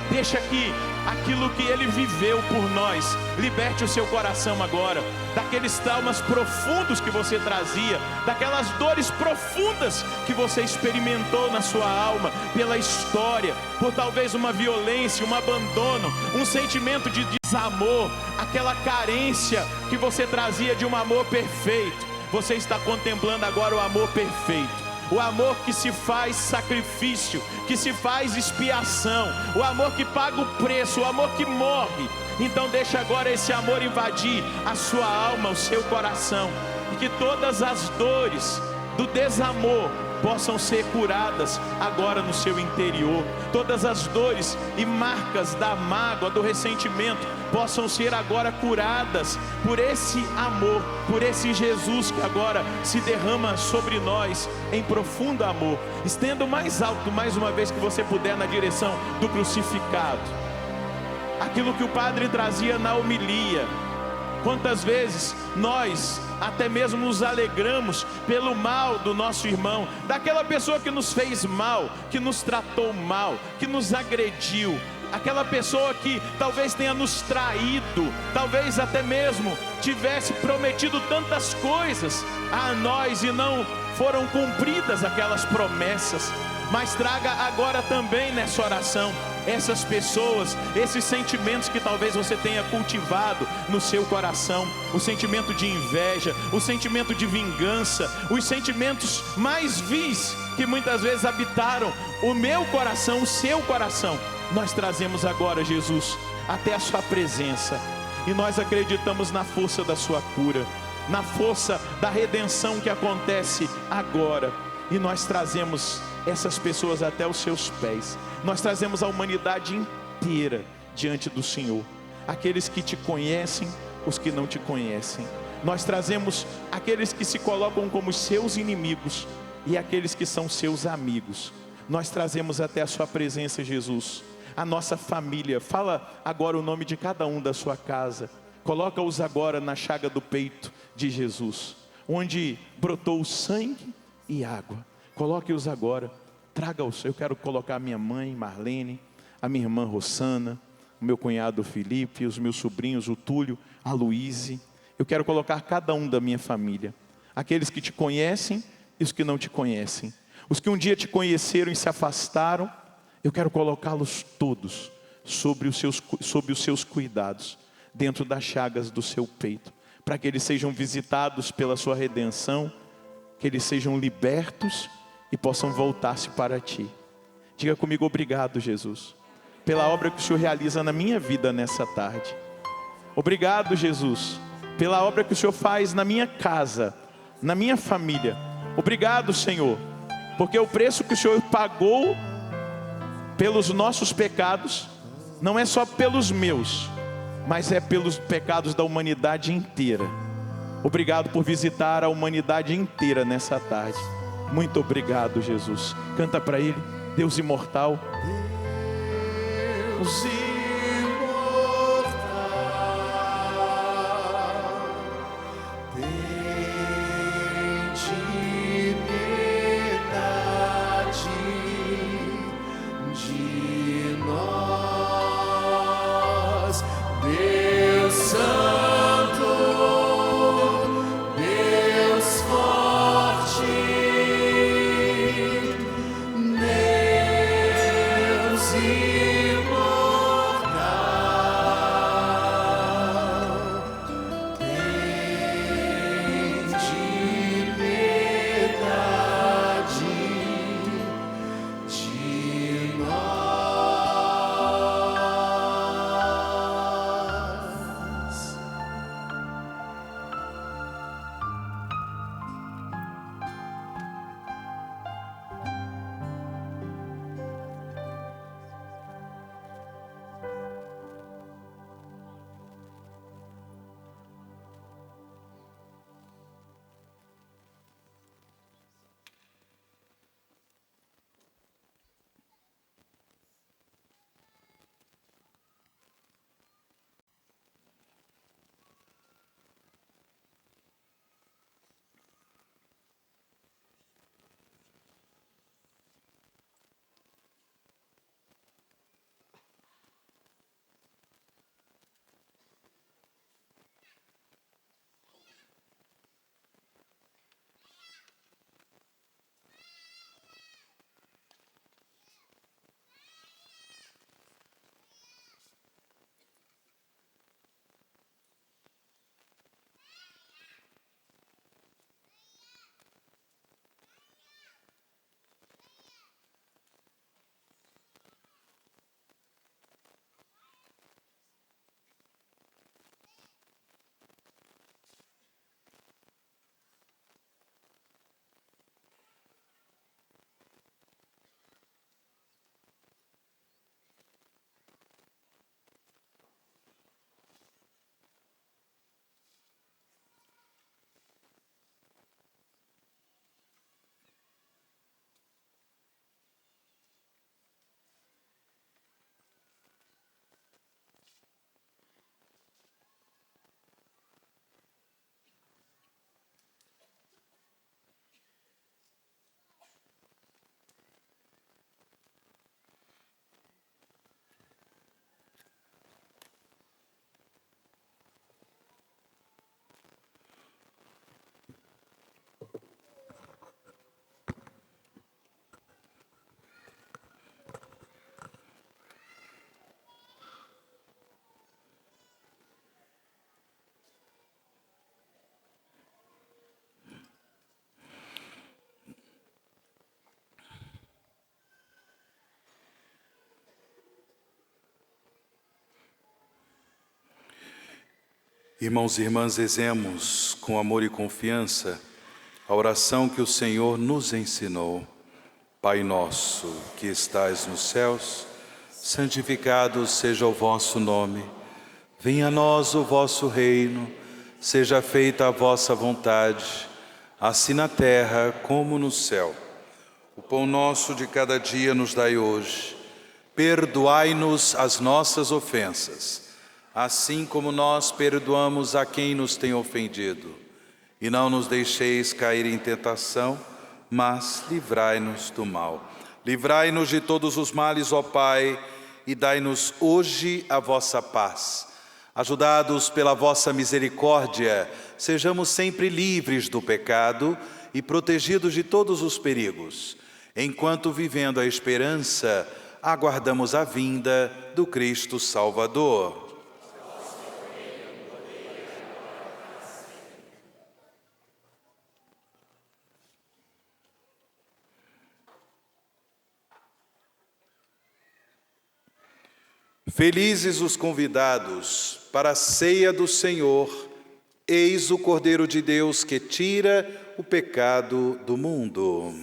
Deixa que aquilo que ele viveu por nós liberte o seu coração agora, daqueles traumas profundos que você trazia, daquelas dores profundas que você experimentou na sua alma, pela história, por talvez uma violência, um abandono, um sentimento de desamor, aquela carência que você trazia de um amor perfeito. Você está contemplando agora o amor perfeito. O amor que se faz sacrifício, que se faz expiação, o amor que paga o preço, o amor que morre. Então deixa agora esse amor invadir a sua alma, o seu coração, e que todas as dores do desamor possam ser curadas agora no seu interior. Todas as dores e marcas da mágoa, do ressentimento possam ser agora curadas por esse amor, por esse Jesus que agora se derrama sobre nós em profundo amor. Estenda o mais alto, mais uma vez que você puder, na direção do crucificado. Aquilo que o Padre trazia na homilia. Quantas vezes nós até mesmo nos alegramos pelo mal do nosso irmão, daquela pessoa que nos fez mal, que nos tratou mal, que nos agrediu, aquela pessoa que talvez tenha nos traído, talvez até mesmo tivesse prometido tantas coisas a nós e não foram cumpridas aquelas promessas. Mas traga agora também nessa oração essas pessoas, esses sentimentos que talvez você tenha cultivado no seu coração, o sentimento de inveja, o sentimento de vingança, os sentimentos mais vis que muitas vezes habitaram o meu coração, o seu coração. Nós trazemos agora, Jesus, até a sua presença, e nós acreditamos na força da sua cura, na força da redenção que acontece agora, e nós trazemos essas pessoas até os seus pés. Nós trazemos a humanidade inteira diante do Senhor, aqueles que te conhecem, os que não te conhecem. Nós trazemos aqueles que se colocam como seus inimigos e aqueles que são seus amigos. Nós trazemos até a sua presença, Jesus, a nossa família. Fala agora o nome de cada um da sua casa. Coloca-os agora na chaga do peito de Jesus, onde brotou sangue e água. Coloque-os agora, traga-os. Eu quero colocar a minha mãe, Marlene, a minha irmã Rossana, o meu cunhado Felipe, os meus sobrinhos, o Túlio, a Luíse. eu quero colocar cada um da minha família. Aqueles que te conhecem e os que não te conhecem. Os que um dia te conheceram e se afastaram, eu quero colocá-los todos sob os seus cuidados, dentro das chagas do seu peito, para que eles sejam visitados pela sua redenção, que eles sejam libertos e possam voltar-se para ti. Diga comigo: obrigado, Jesus, pela obra que o Senhor realiza na minha vida nessa tarde. Obrigado, Jesus, pela obra que o Senhor faz na minha casa, na minha família. Obrigado, Senhor, porque o preço que o Senhor pagou pelos nossos pecados, não é só pelos meus, mas é pelos pecados da humanidade inteira. Obrigado por visitar a humanidade inteira nessa tarde. Muito obrigado, Jesus. Canta para Ele, Deus imortal. Deus imortal, tende piedade de nós, Deus Santo, Deus forte, Deus imortal, tende piedade de nós. Irmãos e irmãs, rezemos com amor e confiança a oração que o Senhor nos ensinou. Pai nosso, que estais nos céus, santificado seja o vosso nome. Venha a nós o vosso reino, seja feita a vossa vontade, assim na terra como no céu. O pão nosso de cada dia nos dai hoje. Perdoai-nos as nossas ofensas, assim como nós perdoamos a quem nos tem ofendido. E não nos deixeis cair em tentação, mas livrai-nos do mal. Livrai-nos de todos os males, ó Pai, e dai-nos hoje a vossa paz. Ajudados pela vossa misericórdia, sejamos sempre livres do pecado e protegidos de todos os perigos, enquanto, vivendo a esperança, aguardamos a vinda do Cristo Salvador. Felizes os convidados para a ceia do Senhor. Eis o Cordeiro de Deus que tira o pecado do mundo.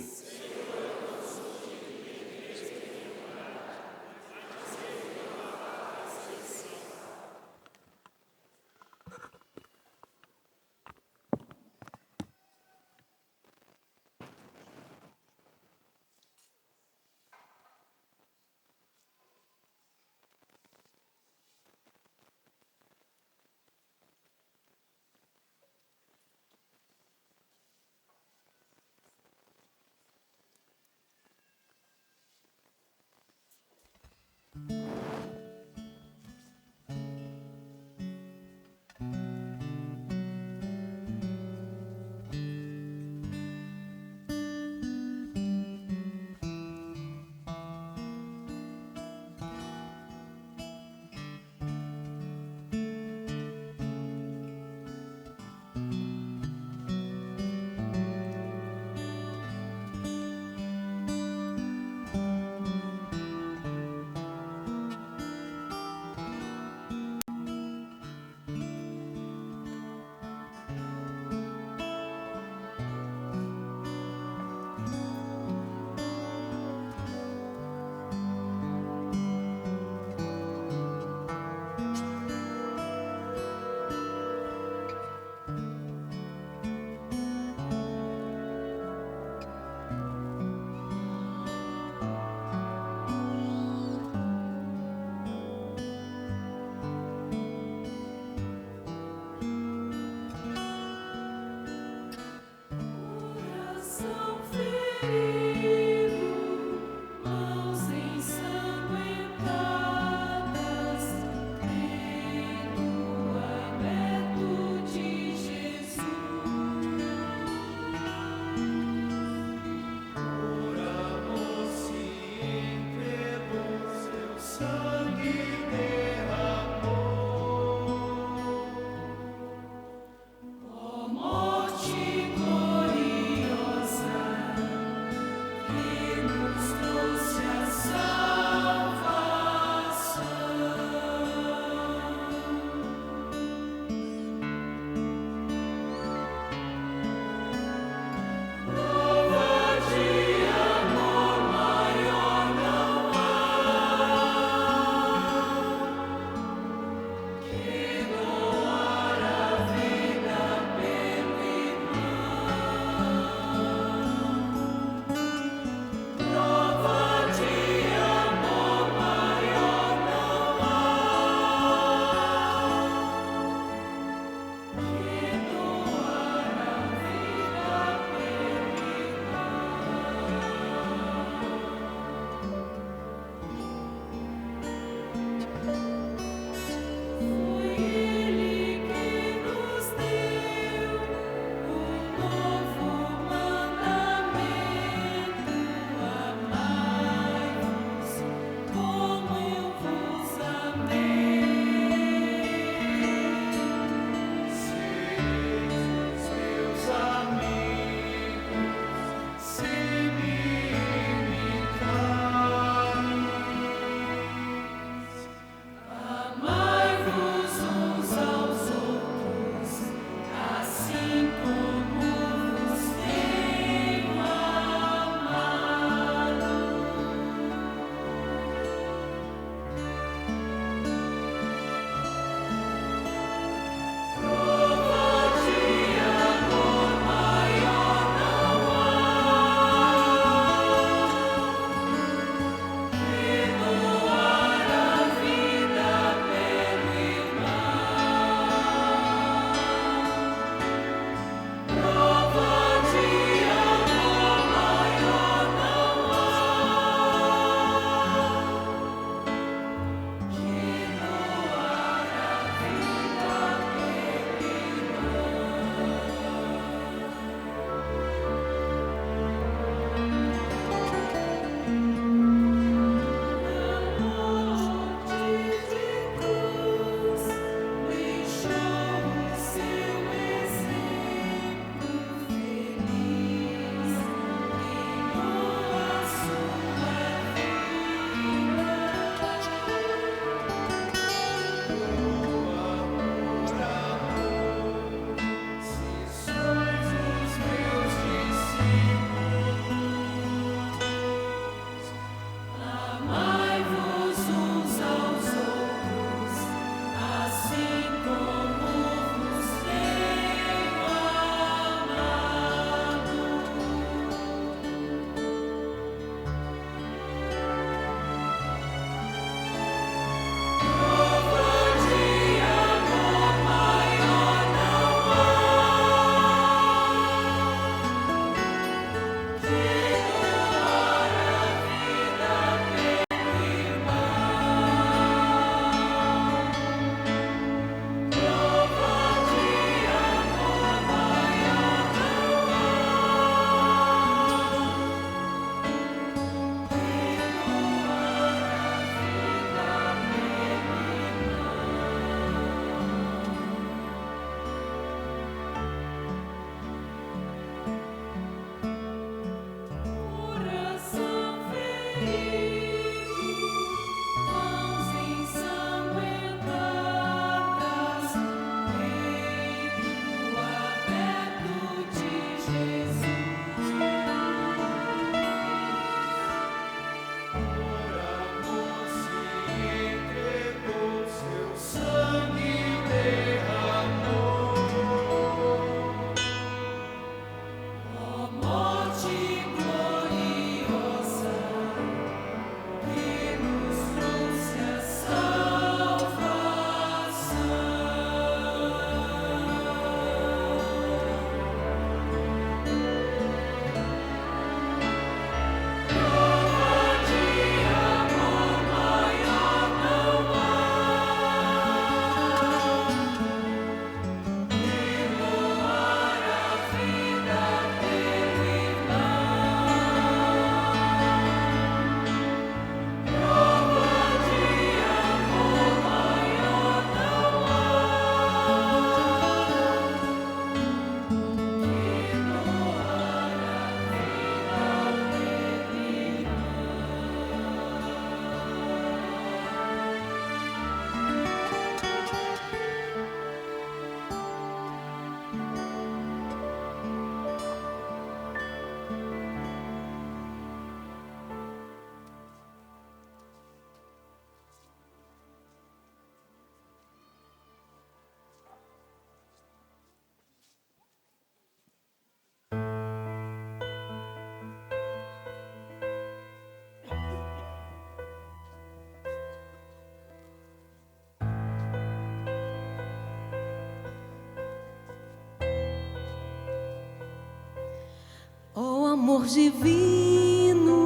amor divino,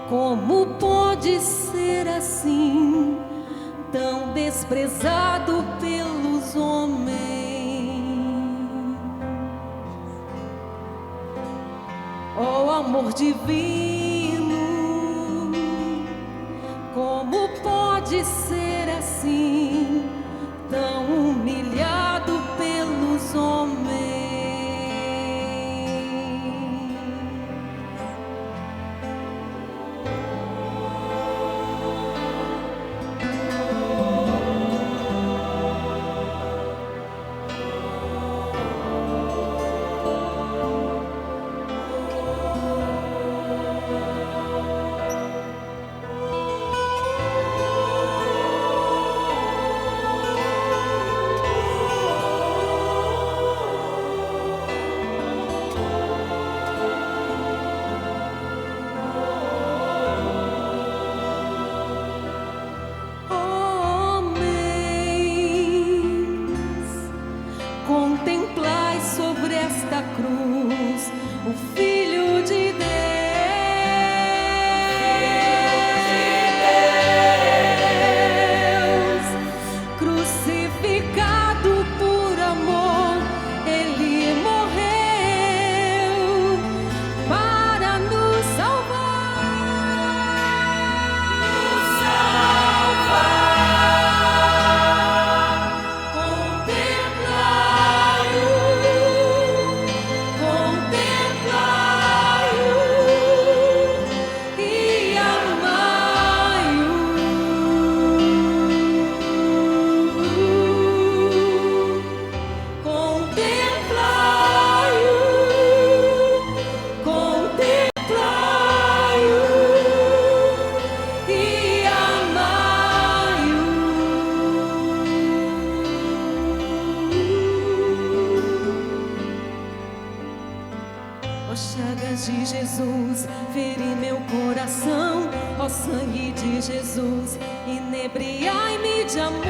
como pode ser assim, tão desprezado pelos homens? Oh, amor divino, como pode ser assim, tão humilhado pelos homens? Contemplai sobre esta cruz o Filho de Deus, crucificado por amor, Ele morreu para nos salvar. Ó chagas de Jesus, feri meu coração. Ó sangue de Jesus, inebriai-me de amor.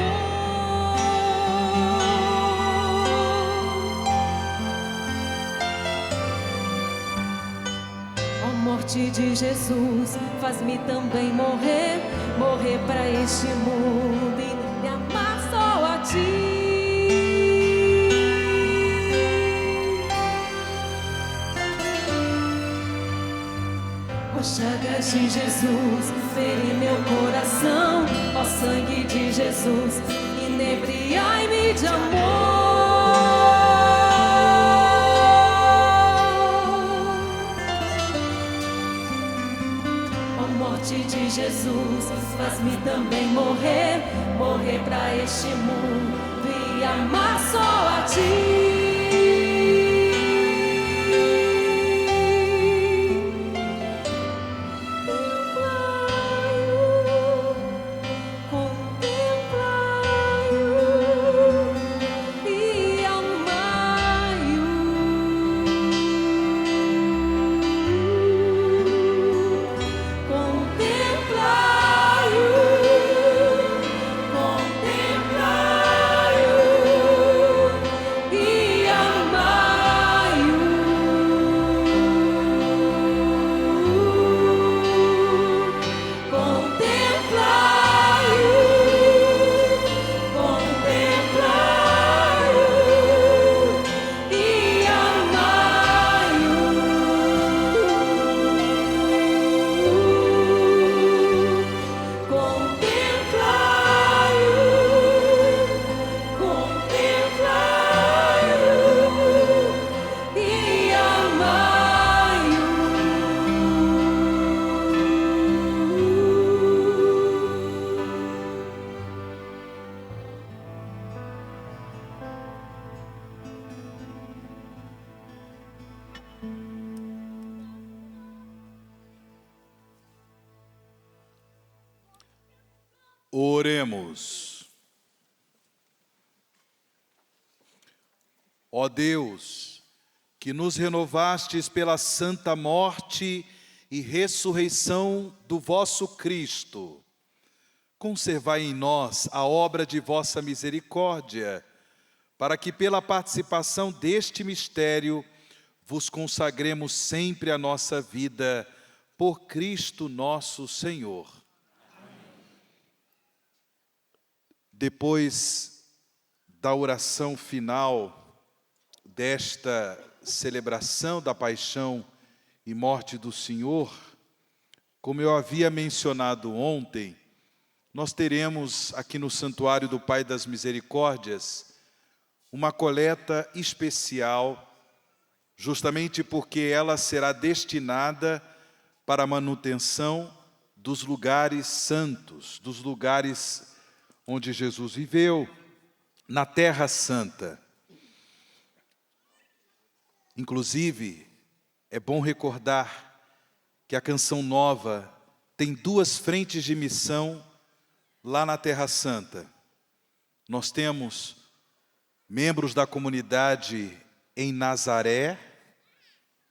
Ó morte de Jesus, faz-me também morrer, morrer para este mundo e me amar só a Ti. Ó chagas de Jesus, feri meu coração. Ó sangue de Jesus, inebriai-me de amor. Ó morte de Jesus, faz-me também morrer, morrer pra este mundo e amar só a Ti. Oremos. Ó Deus, que nos renovastes pela santa morte e ressurreição do vosso Cristo, conservai em nós a obra de vossa misericórdia, para que pela participação deste mistério vos consagremos sempre a nossa vida por Cristo nosso Senhor. Depois da oração final desta celebração da paixão e morte do Senhor, como eu havia mencionado ontem, nós teremos aqui no Santuário do Pai das Misericórdias uma coleta especial, justamente porque ela será destinada para a manutenção dos lugares santos, dos lugares onde Jesus viveu, na Terra Santa. Inclusive, é bom recordar que a Canção Nova tem duas frentes de missão lá na Terra Santa. Nós temos membros da comunidade em Nazaré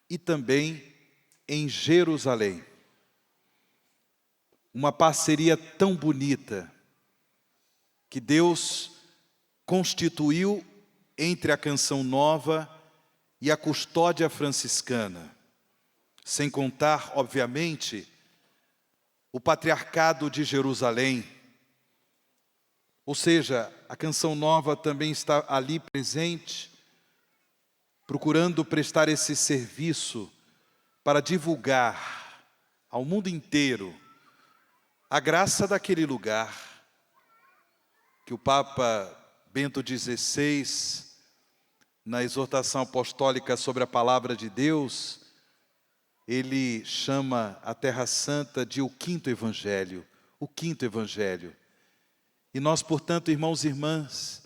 e também em Jerusalém. Uma parceria tão bonita que Deus constituiu entre a Canção Nova e a custódia franciscana. Sem contar, obviamente, o Patriarcado de Jerusalém. Ou seja, a Canção Nova também está ali presente, procurando prestar esse serviço para divulgar ao mundo inteiro a graça daquele lugar que o Papa Bento XVI, na exortação apostólica sobre a Palavra de Deus, ele chama a Terra Santa de o quinto Evangelho, o quinto Evangelho. E nós, portanto, irmãos e irmãs,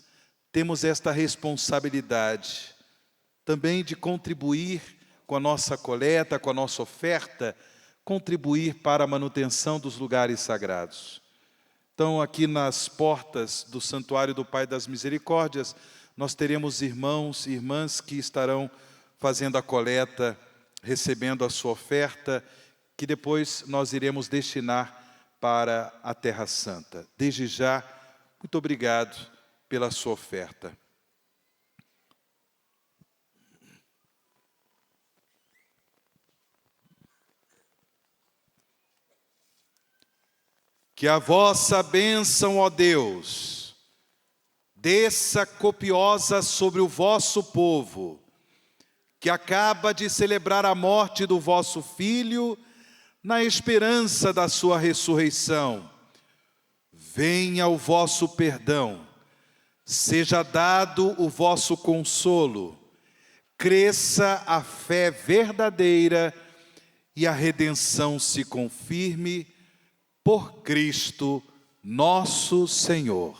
temos esta responsabilidade também de contribuir com a nossa coleta, com a nossa oferta, contribuir para a manutenção dos lugares sagrados. Então, aqui nas portas do Santuário do Pai das Misericórdias, nós teremos irmãos e irmãs que estarão fazendo a coleta, recebendo a sua oferta, que depois nós iremos destinar para a Terra Santa. Desde já, muito obrigado pela sua oferta. Que a vossa bênção, ó Deus, desça copiosa sobre o vosso povo, que acaba de celebrar a morte do vosso Filho, na esperança da sua ressurreição. Venha o vosso perdão, seja dado o vosso consolo, cresça a fé verdadeira e a redenção se confirme por Cristo nosso Senhor.